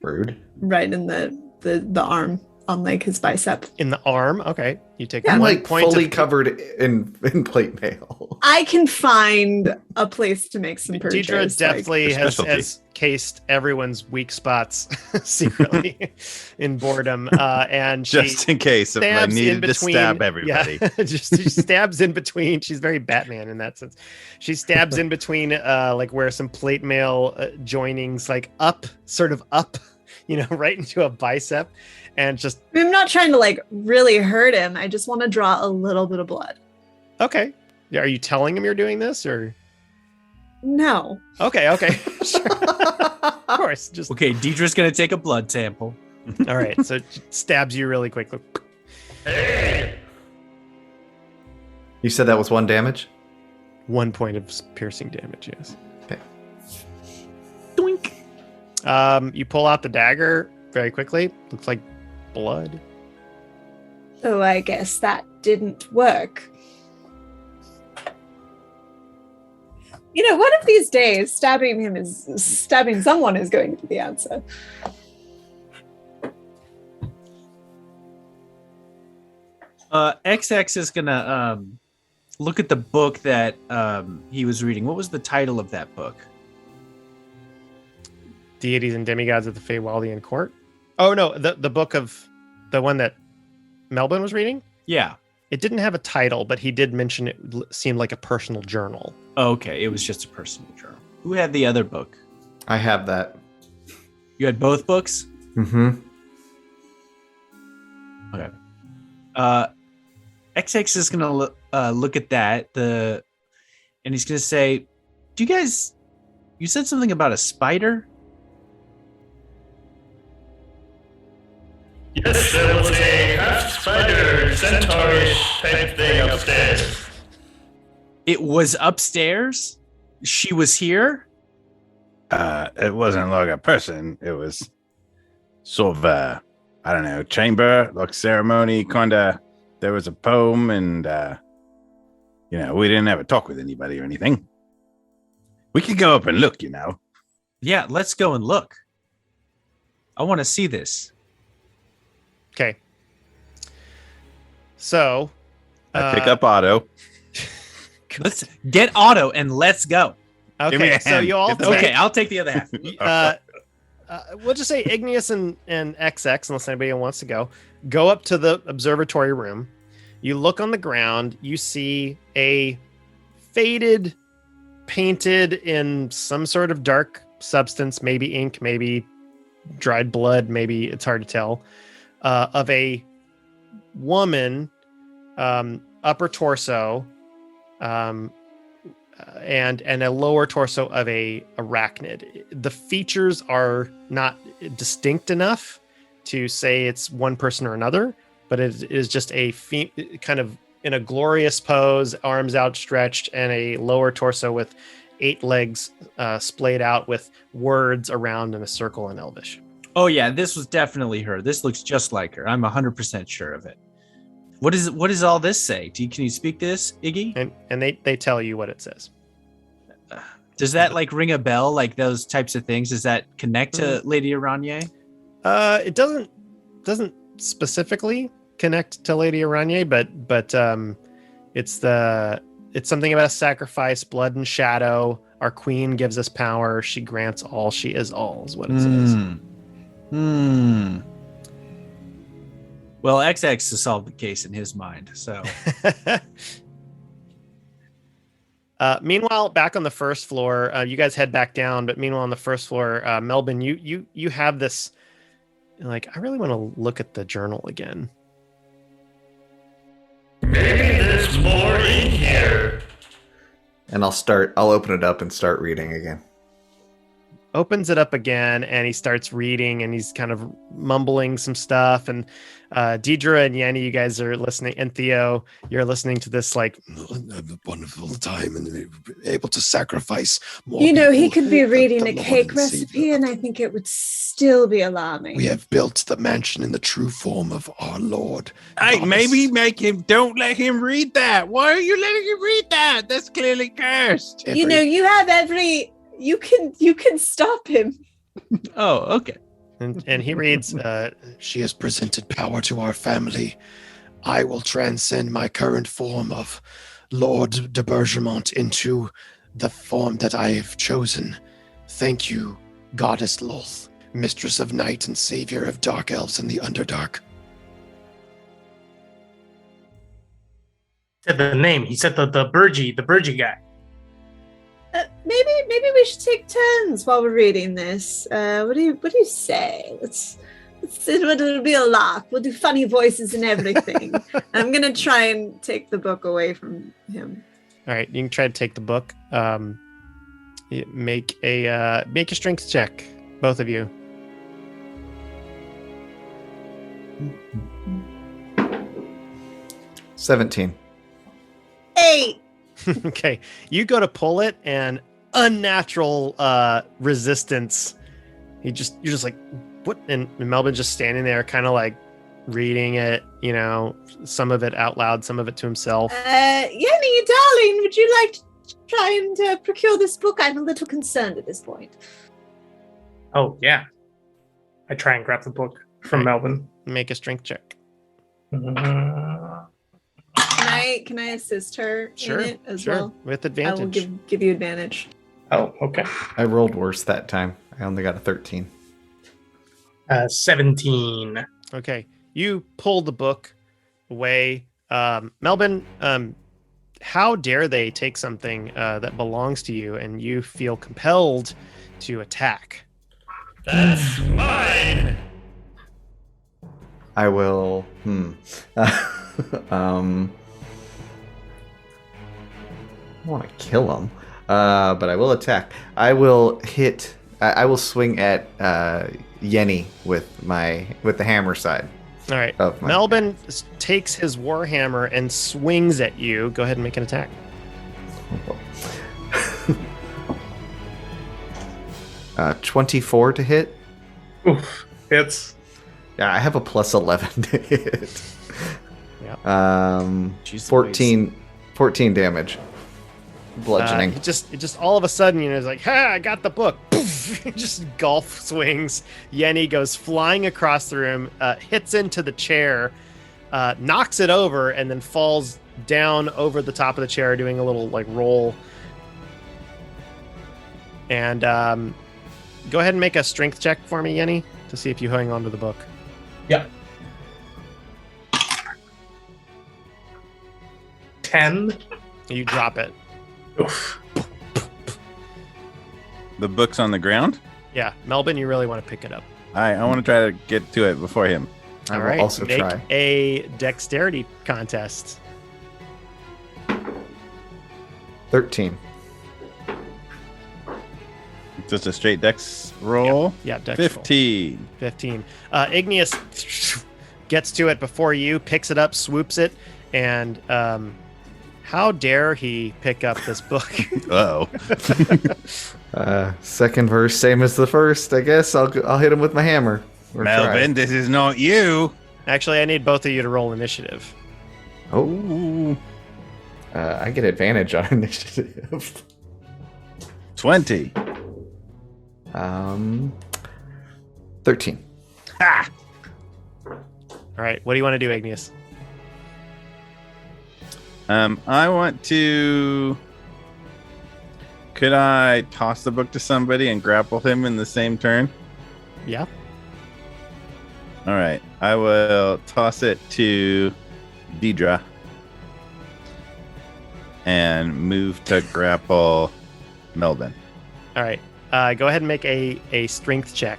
rude. Right in the arm on his bicep. In the arm? Okay. You take I'm 1 point fully of covered in plate mail. I can find a place to make some purchase. Deidre definitely has cased everyone's weak spots secretly in boredom, and just in case if I needed to stab everybody. Yeah, she stabs in between. She's very Batman in that sense. She stabs in between, where some plate mail joinings, up, right into a bicep, and just. I'm not trying to really hurt him. I just want to draw a little bit of blood. Okay. Are you telling him you're doing this, or? No. Okay. Sure. Of course. Just okay. Deidre's gonna take a blood sample. All right. So it stabs you really quickly. You said that was 1 damage? 1 point of piercing damage. Yes. Okay. Doink. You pull out the dagger very quickly. Looks like blood. Oh, I guess that didn't work. One of these days, stabbing someone is going to be the answer. XX is gonna look at the book that he was reading. What was the title of that book? Deities and Demigods of the Feywaldian Court. Oh no, the book of the one that Melbin was reading. Yeah, it didn't have a title, but he did mention it seemed like a personal journal. Okay, it was just a personal journal. Who had the other book? I have that. You had both books? Mm-hmm. Okay. XX is gonna look at that, and he's gonna say, "Do you guys? You said something about a spider." Yes, there was a half spider, centaurish type thing upstairs. It was upstairs. She was here. It wasn't like a person. It was sort of a, I don't know, chamber, like ceremony, kind of. There was a poem, and we didn't have a talk with anybody or anything. We could go up and look, Yeah, let's go and look. I want to see this. Okay. So, I pick up Otto. Let's get Otto and let's go. Okay, so you all Okay, I'll take the other half. We'll just say Igneous and XX, unless anybody wants to go up to the observatory room. You look on the ground, you see a faded, painted in some sort of dark substance, maybe ink, maybe dried blood, maybe it's hard to tell, of a woman, upper torso, and a lower torso of a arachnid. The features are not distinct enough to say it's one person or another, but it is just a kind of in a glorious pose, arms outstretched, and a lower torso with 8 legs splayed out with words around in a circle in Elvish. Oh yeah, this was definitely her. This looks just like her. I'm 100% sure of it. What does all this say? Can you speak this, Iggy? And they tell you what it says. Does that like ring a bell? Like those types of things? Does that connect to Lady Aranye? It doesn't specifically connect to Lady Aranye, but it's something about a sacrifice, blood and shadow. Our queen gives us power. She grants all. She is all, is what it says. Well, XX has solved the case in his mind, so. Meanwhile, back on the first floor, you guys head back down. But meanwhile, on the first floor, Melbin, you have this. Like, I really want to look at the journal again. Maybe there's more in here. And I'll open it up and start reading again. Opens it up again, and he starts reading, and he's kind of mumbling some stuff. And Diedre and Yenni, you guys are listening, and Theo, you're listening to this like a wonderful time and able to sacrifice more. He could be reading a cake recipe, and I think it would still be alarming. We have built the mansion in the true form of our Lord. Hey, maybe don't let him read that. Why are you letting him read that? That's clearly cursed. You have you can stop him. Oh, okay. And he reads, she has presented power to our family. I will transcend my current form of Lord de Bergermont into the form that I have chosen. Thank you, Goddess Lolth, Mistress of Night and Savior of Dark Elves and the Underdark. Said the name. He said the Burgie guy. Maybe we should take turns while we're reading this. What do you say? It'll be a laugh. We'll do funny voices and everything. I'm gonna try and take the book away from him. All right, you can try to take the book. Make a strength check, both of you. $17. 8. Okay, you go to pull it, and unnatural resistance. You're just like, what? And Melbin's just standing there, kind of like reading it. Some of it out loud, some of it to himself. Yenni, darling, would you like to try and procure this book? I'm a little concerned at this point. Oh yeah, I try and grab the book from Melbin. Make a strength check. Can I assist her in it as well? With advantage. I will give you advantage. Oh, okay. I rolled worse that time. I only got a 13. 17. Okay. You pull the book away. Melbin, how dare they take something that belongs to you, and you feel compelled to attack. That's mine. I will. I want to kill him, but I will attack. I will hit. I will swing at Yenni with the hammer side. All right. Melbin takes his warhammer and swings at you. Go ahead and make an attack. 24 to hit. Oof, hits. Yeah, I have a plus 11 to hit. Yeah. 14 damage. Bludgeoning. It just all of a sudden, it's like, ha! I got the book. Poof! Just golf swings. Yenni goes flying across the room, hits into the chair, knocks it over, and then falls down over the top of the chair, doing a little like roll. And go ahead and make a strength check for me, Yenni, to see if you hang on to the book. Yeah. 10. You drop it. Oof. The book's on the ground? Yeah, Melbin, you really want to pick it up. All right, I want to try to get to it before him. I will right, also make try. a dexterity contest. 13. Just a straight dex roll? Yeah, dex 15. roll. 15. Igneous gets to it before you, picks it up, swoops it, and how dare he pick up this book? Uh-oh. Second verse, same as the first. I guess I'll hit him with my hammer. Or Melvin, try. this is not you. Actually, I need both of you to roll initiative. Oh. I get advantage on initiative. 20. 13. Ha! All right, what do you want to do, Igneous? I want to... Could I toss the book to somebody and grapple him in the same turn? Yeah. All right. I will toss it to Diedre and move to grapple Melbin. All right. Go ahead and make a strength check.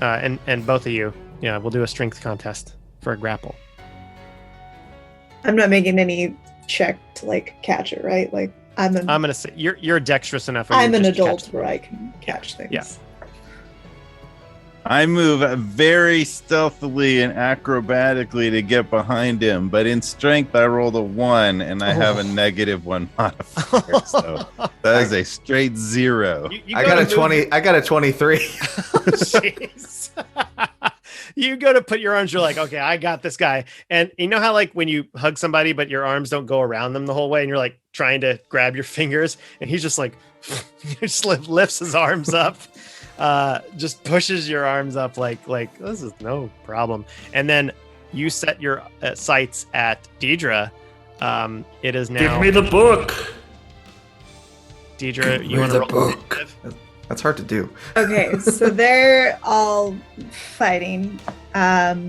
And both of you, we'll do a strength contest for a grapple. I'm not making any check to like catch it, right? Like I'm gonna say you're dexterous enough. I'm an adult where I can catch things. Yeah. I move very stealthily and acrobatically to get behind him, but in strength I rolled a 1 and I have a -1 modifier. So that is a straight 0. I got a 20. I got a 23. Jeez. You go to put your arms, you're like, okay, I got this guy. And you know how like when you hug somebody, but your arms don't go around them the whole way and you're like trying to grab your fingers and he's just like, he just lifts his arms up, just pushes your arms up like this is no problem. And then you set your sights at Diedre. It is now. Give me the book. Diedre, you want to roll book? That's hard to do. Okay, so they're all fighting. That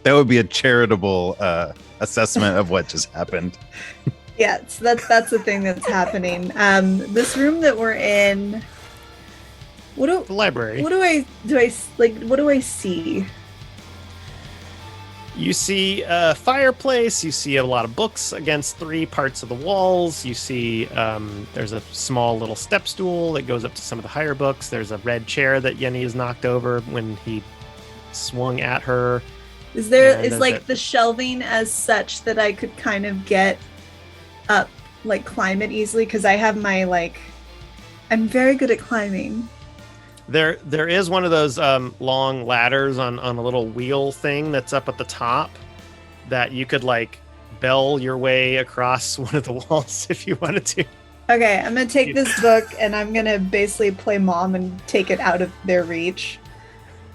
would be a charitable assessment of what just happened. Yeah, so that's the thing that's happening. This room that we're in. The library. What do I see? You see a fireplace. You see a lot of books against 3 parts of the walls. You see there's a small little step stool that goes up to some of the higher books. There's a red chair that Yenni has knocked over when he swung at her. Is the shelving as such that I could kind of get up, like climb it easily? Because I have my I'm very good at climbing. There is one of those long ladders on a little wheel thing that's up at the top that you could like bell your way across one of the walls if you wanted to. Okay, I'm gonna take this book and I'm gonna basically play mom and take it out of their reach.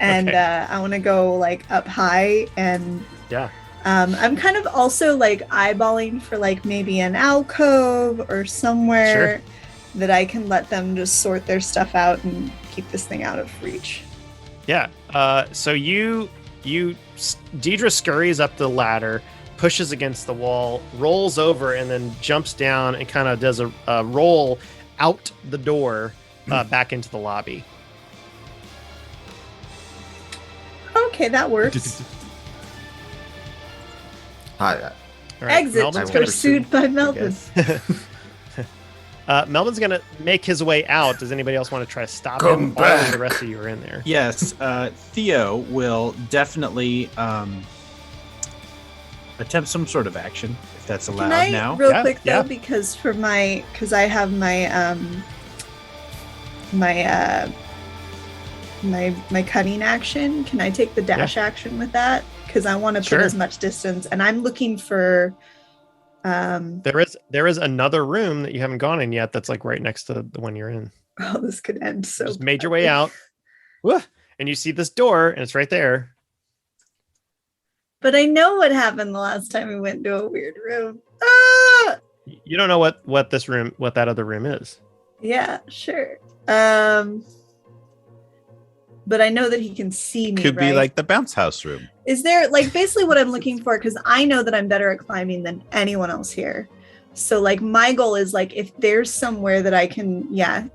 And Okay. I want to go like up high and Yeah. I'm kind of also like eyeballing for like maybe an alcove or somewhere that I can let them just sort their stuff out and keep this thing out of reach. Yeah. So Diedre scurries up the ladder, pushes against the wall, rolls over, and then jumps down and kind of does a roll out the door back into the lobby. Okay, that works. Hi. All right, Exit Melbin's pursued by Melbin. Melbin's gonna make his way out. Does anybody else want to try to stop Come him? back. All of the rest of you are in there. Yes, Theo will definitely attempt some sort of action if that's allowed Can I, now. real Yeah, quick though, yeah. because I have my cutting action. Can I take the dash action with that? Because I want to Sure. put as much distance, and I'm looking for. There is another room that you haven't gone in yet. That's like right next to the one you're in. Oh, this could end so. Just made your way out, and you see this door, and it's right there. But I know what happened the last time we went to a weird room. Ah! You don't know what that other room is. Yeah, sure. But I know that he can see me. Could be right? like the bounce house room. Is there like basically what I'm looking for? Because I know that I'm better at climbing than anyone else here. So like my goal is like if there's somewhere that I can,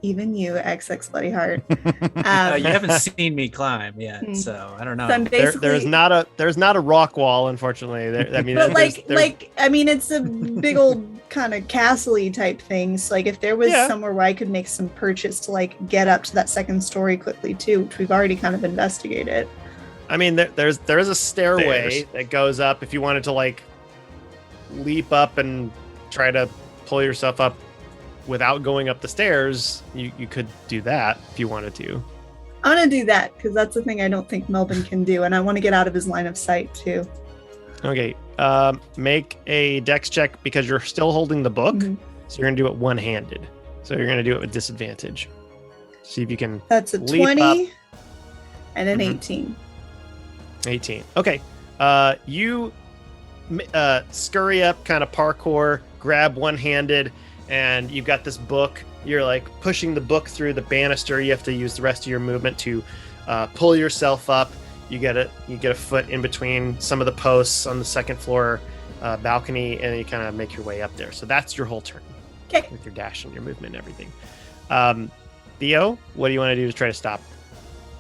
even you, XX Bloody Heart. You haven't seen me climb yet, so I don't know. So I'm basically, there's not a rock wall, unfortunately. I mean, but there's- I mean, it's a big old kind of castle-y type thing. So like if there was somewhere where I could make some purchase to like get up to that second story quickly too, which we've already kind of investigated. I mean, there is a stairway that goes up. If you wanted to like leap up and try to pull yourself up without going up the stairs, you could do that if you wanted to. I want to do that because that's the thing I don't think Melbin can do, and I want to get out of his line of sight too. Okay, make a dex check because you're still holding the book, so you're gonna do it one-handed. So you're gonna do it with disadvantage. See if you can. That's a leap 20 up. and an 18. 18. Okay. You scurry up, kind of parkour, grab one-handed, and you've got this book. You're like pushing the book through the banister. You have to use the rest of your movement to pull yourself up. You get a foot in between some of the posts on the second floor balcony, and you kind of make your way up there. So that's your whole turn. Okay. With your dash and your movement and everything. Theo, what do you want to do to try to stop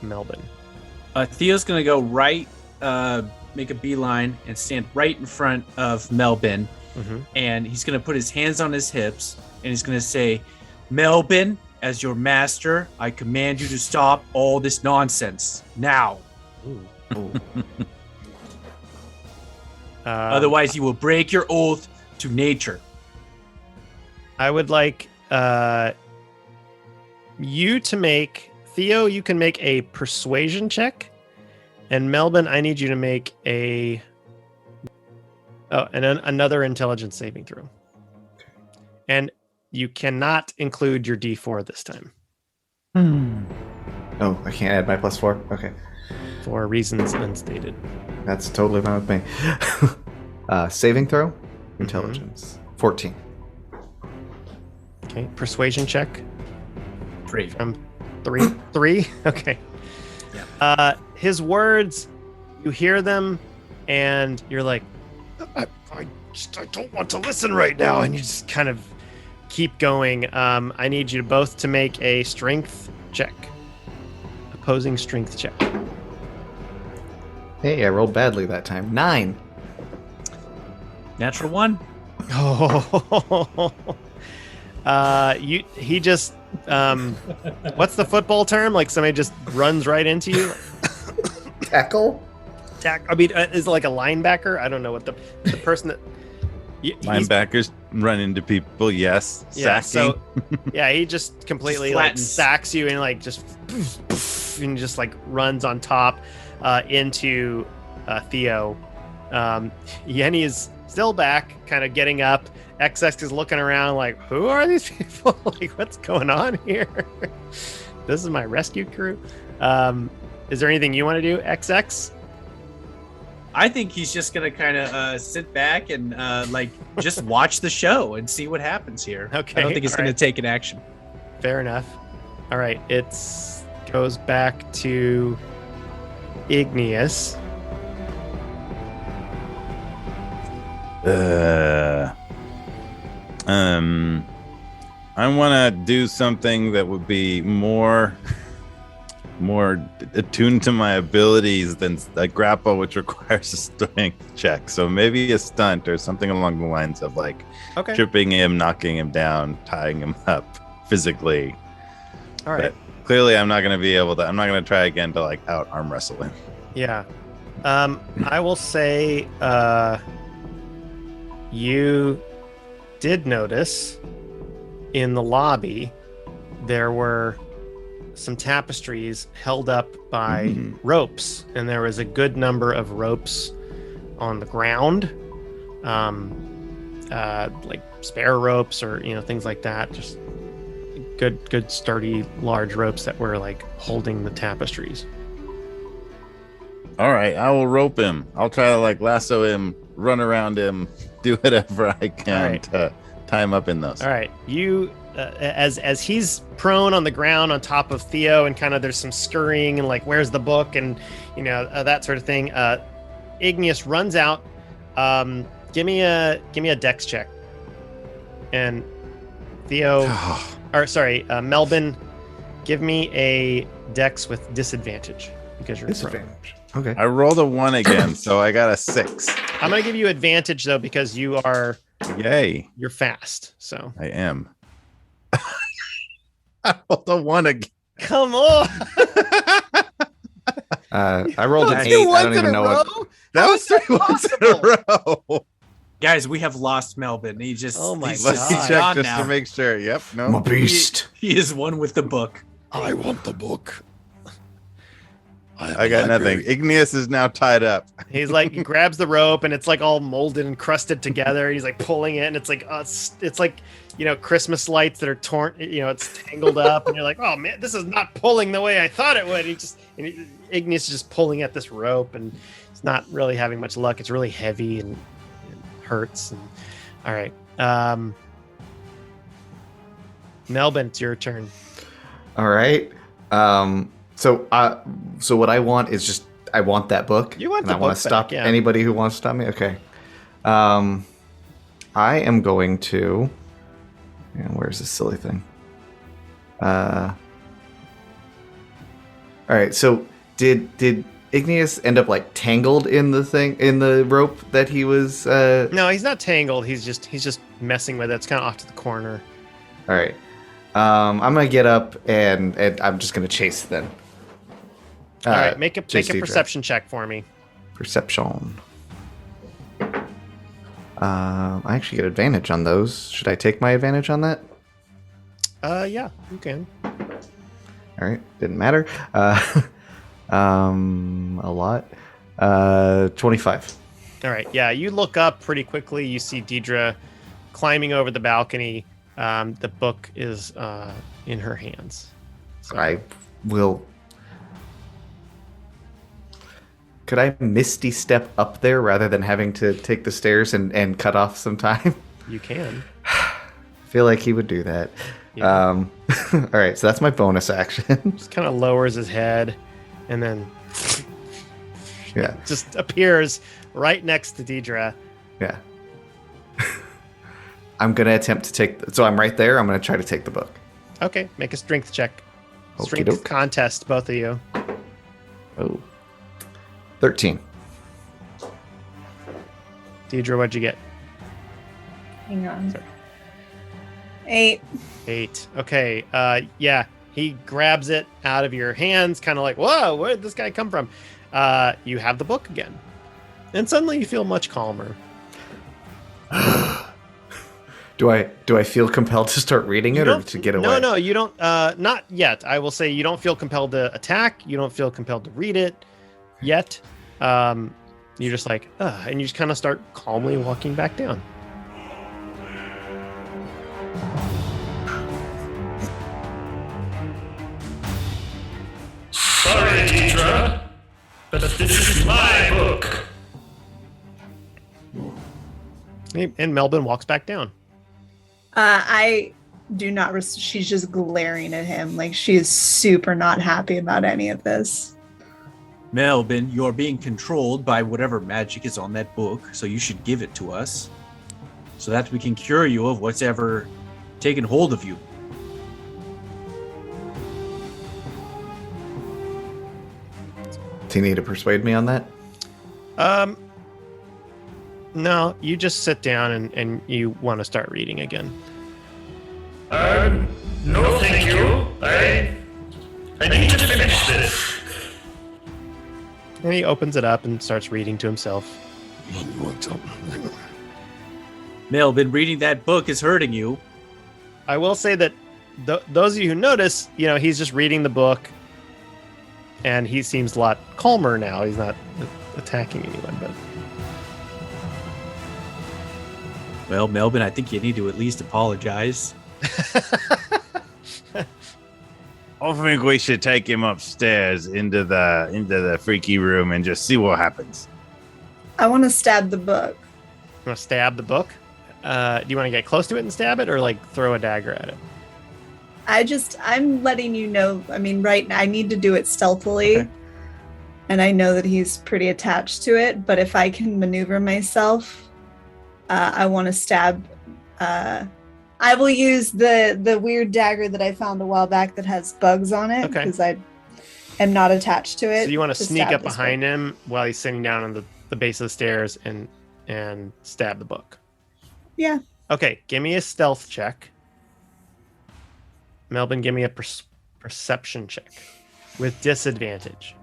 Melbin? Theo's gonna go right, make a beeline, and stand right in front of Melbin. And he's going to put his hands on his hips, and he's going to say, Melbin, as your master, I command you to stop all this nonsense now. Otherwise, you will break your oath to nature. I would like you to make, Theo, you can make a persuasion check, and Melbin, I need you to make another intelligence saving throw. And you cannot include your D4 this time. Oh, I can't add my +4? Okay. For reasons unstated. That's totally fine with me. Saving throw? Intelligence. 14. Okay. Persuasion check? 3. From 3? 3? Okay. Yeah. His words, you hear them, and you're like, I don't want to listen right now, and you just kind of keep going. I need you both to make a strength check. Opposing strength check. Hey, I rolled badly that time. 9. Natural 1. Oh. He just what's the football term? Like somebody just runs right into you? Tackle? I mean, is it like a linebacker? I don't know what the person that Linebackers run into people, yes. Yeah, Sacking. so yeah, he just completely like sacks you and like just and just like runs on top into Theo. Yenni is still back, kind of getting up. XX is looking around like, who are these people? Like, what's going on here? This is my rescue crew. Is there anything you want to do, XX? I think he's just gonna kind of sit back and like just watch the show and see what happens here. Okay, I don't think it's gonna take an action. Fair enough. All right, goes back to Igneous. I want to do something that would be more attuned to my abilities than a grapple, which requires a strength check. So maybe a stunt or something along the lines of like tripping him, knocking him down, tying him up physically. All right. But clearly, I'm not going to be able to. I'm not going to try again to like out arm wrestle him. Yeah. I will say you did notice in the lobby there were some tapestries held up by ropes, and there was a good number of ropes on the ground, like spare ropes or things like that, just good sturdy large ropes that were like holding the tapestries. All right, I will rope him. I'll try to like lasso him, run around him, do whatever I can to tie him up in those. All right, you as he's prone on the ground on top of Theo, and kind of there's some scurrying and like, where's the book, and that sort of thing. Igneous runs out. Give me a dex check, and Theo, Melbin, give me a dex with disadvantage because you're disadvantage. Okay. I rolled a 1 again, so I got a 6. I'm gonna give you advantage though because you are. Yay! You're fast, so I am. I rolled a 1 again. Come on. I rolled an 8. I don't even know what. That was 3 ones in a row. Guys, we have lost Melbin. He just God. Let me check just to make sure. Yep. No. My beast. He is one with the book. I want the book. I got nothing. Igneous is now tied up. He's like, he grabs the rope and it's like all molded and crusted together. And he's like pulling it, and it's like, it's like, Christmas lights that are torn. It's tangled up, and you're like, oh man, this is not pulling the way I thought it would. Igneous is just pulling at this rope, and it's not really having much luck. It's really heavy and hurts. And all right, Melbin, it's your turn. All right. So what I want is just I want that book. You want and the I want book to stop back, yeah. anybody who wants to stop me. Okay. I am going to. Where's this silly thing? All right. So did Igneous end up like tangled in the rope that he was? No, he's not tangled. He's just messing with it. It's kind of off to the corner. All right. I'm gonna get up and I'm just gonna chase then. All right, make a perception check for me. Perception. I actually get advantage on those. Should I take my advantage on that? Yeah, you can. All right, didn't matter. A lot. 25. All right, yeah, you look up pretty quickly. You see Diedre climbing over the balcony. The book is in her hands. So. I will. Could I Misty step up there rather than having to take the stairs and cut off some time? You can. I feel like he would do that. Yeah. All right, so that's my bonus action. Just kind of lowers his head, and then yeah, just appears right next to Diedre. Yeah. I'm gonna attempt to take. So I'm right there. I'm gonna try to take the book. Okay, make a strength check. Okey-doke. Strength contest, both of you. Oh. 13. Diedre, what'd you get? Hang on. Sorry. 8. Okay. Yeah. He grabs it out of your hands, kind of like, whoa, where did this guy come from? You have the book again, and suddenly you feel much calmer. Do I feel compelled to start reading it or to get away? No, you don't. Not yet. I will say you don't feel compelled to attack. You don't feel compelled to read it yet. You're just like, and you just kind of start calmly walking back down. Sorry, Diedre, but this is my book. And Melbin walks back down. I do not. She's just glaring at him like she is super not happy about any of this. Melbin, you're being controlled by whatever magic is on that book, so you should give it to us so that we can cure you of what's ever taken hold of you. Do you need to persuade me on that? No, you just sit down and you want to start reading again. No, thank you. I need to finish this. And he opens it up and starts reading to himself. Melbin, reading that book is hurting you. I will say that those of you who notice, he's just reading the book, and he seems a lot calmer now. He's not attacking anyone, but... Well, Melbin, I think you need to at least apologize. I think we should take him upstairs into the freaky room and just see what happens. I want to stab the book. You want to stab the book? Do you want to get close to it and stab it, or like throw a dagger at it? I'm letting you know. I mean, right now I need to do it stealthily. Okay. And I know that he's pretty attached to it, but if I can maneuver myself, I want to stab. I will use the weird dagger that I found a while back that has bugs on it, because I am not attached to it. So you want to sneak up behind him while he's sitting down on the base of the stairs and stab the book. Yeah. Okay, give me a stealth check. Melbin, give me a perception check with disadvantage.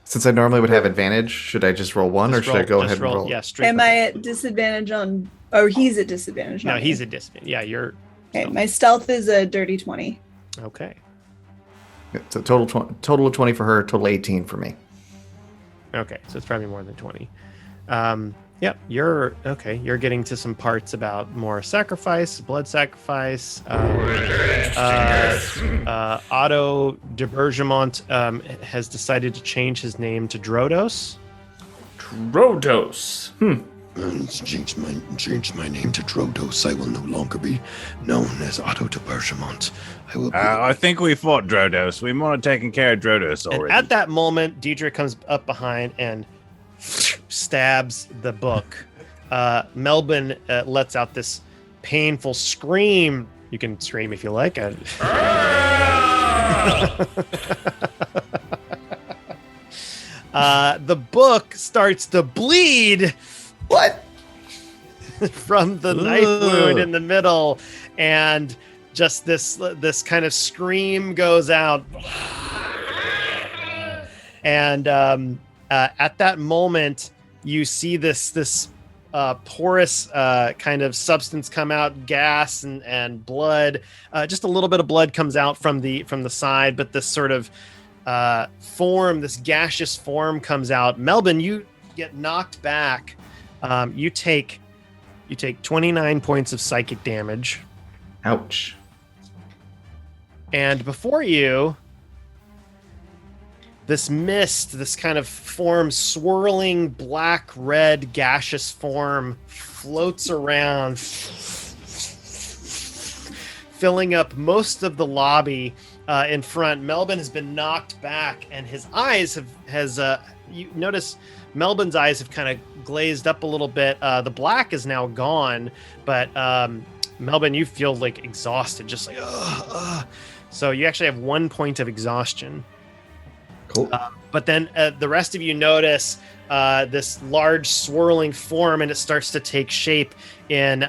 Since I normally would have advantage, should I just roll one, or should I go ahead and roll? Yeah, straight. Am I at disadvantage on? Oh, he's at disadvantage. No, he's at disadvantage. Yeah, you're. Okay, my stealth is a dirty 20. Okay. So total of 20 for her, total 18 for me. Okay, so it's probably more than 20. Yep, you're okay. You're getting to some parts about more sacrifice, blood sacrifice. Otto de Bergemont has decided to change his name to Drodos. Drodos. Change my name to Drodos. I will no longer be known as Otto de Bergemont. I will. I think we fought Drodos. We might have taken care of Drodos already. And at that moment, Diedre comes up behind and stabs the book. Melbin lets out this painful scream. You can scream if you like. The book starts to bleed. What? From the knife wound in the middle, and just this kind of scream goes out. And at that moment, you see this porous kind of substance come out, gas and blood. Just a little bit of blood comes out from the side, but this sort of form, this gaseous form comes out. Melbin, you get knocked back. You take 29 points of psychic damage. Ouch. And before you, this mist, this kind of form, swirling black-red gaseous form, floats around, filling up most of the lobby in front. Melbin has been knocked back, and his eyes you notice Melbin's eyes have kind of glazed up a little bit. The black is now gone, but Melbin, you feel like exhausted, just like, So you actually have 1 point of exhaustion. Cool. But then the rest of you notice this large swirling form, and it starts to take shape in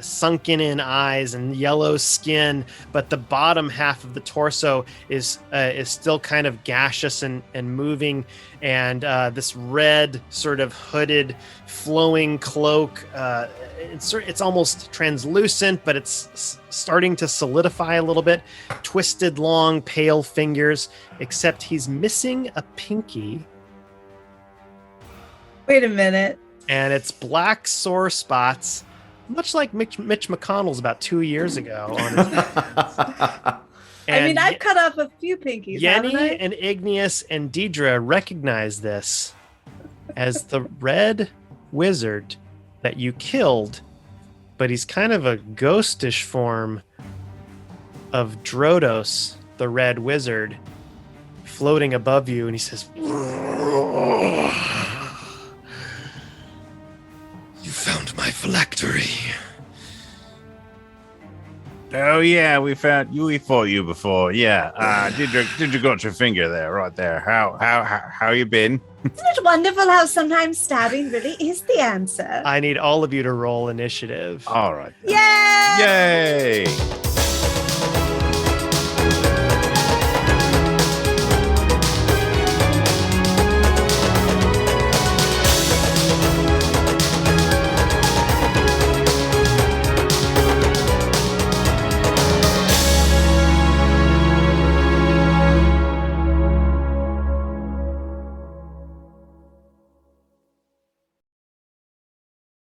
sunken in eyes and yellow skin, but the bottom half of the torso is still kind of gaseous and moving, and this red sort of hooded flowing cloak, it's almost translucent, but it's starting to solidify a little bit. Twisted long pale fingers, except he's missing a pinky. Wait a minute. And it's black sore spots, much like Mitch McConnell's about 2 years ago. On his I mean, I've cut off a few pinkies. Yenni and Igneous and Diedre recognize this as the red wizard that you killed, but he's kind of a ghostish form of Drodos, the red wizard, floating above you, and he says, You found my phylactery. Oh yeah, we fought you before. Yeah. Diedre got your finger there, right there. How you been? Isn't it wonderful how sometimes stabbing really is the answer? I need all of you to roll initiative. All right. Yay!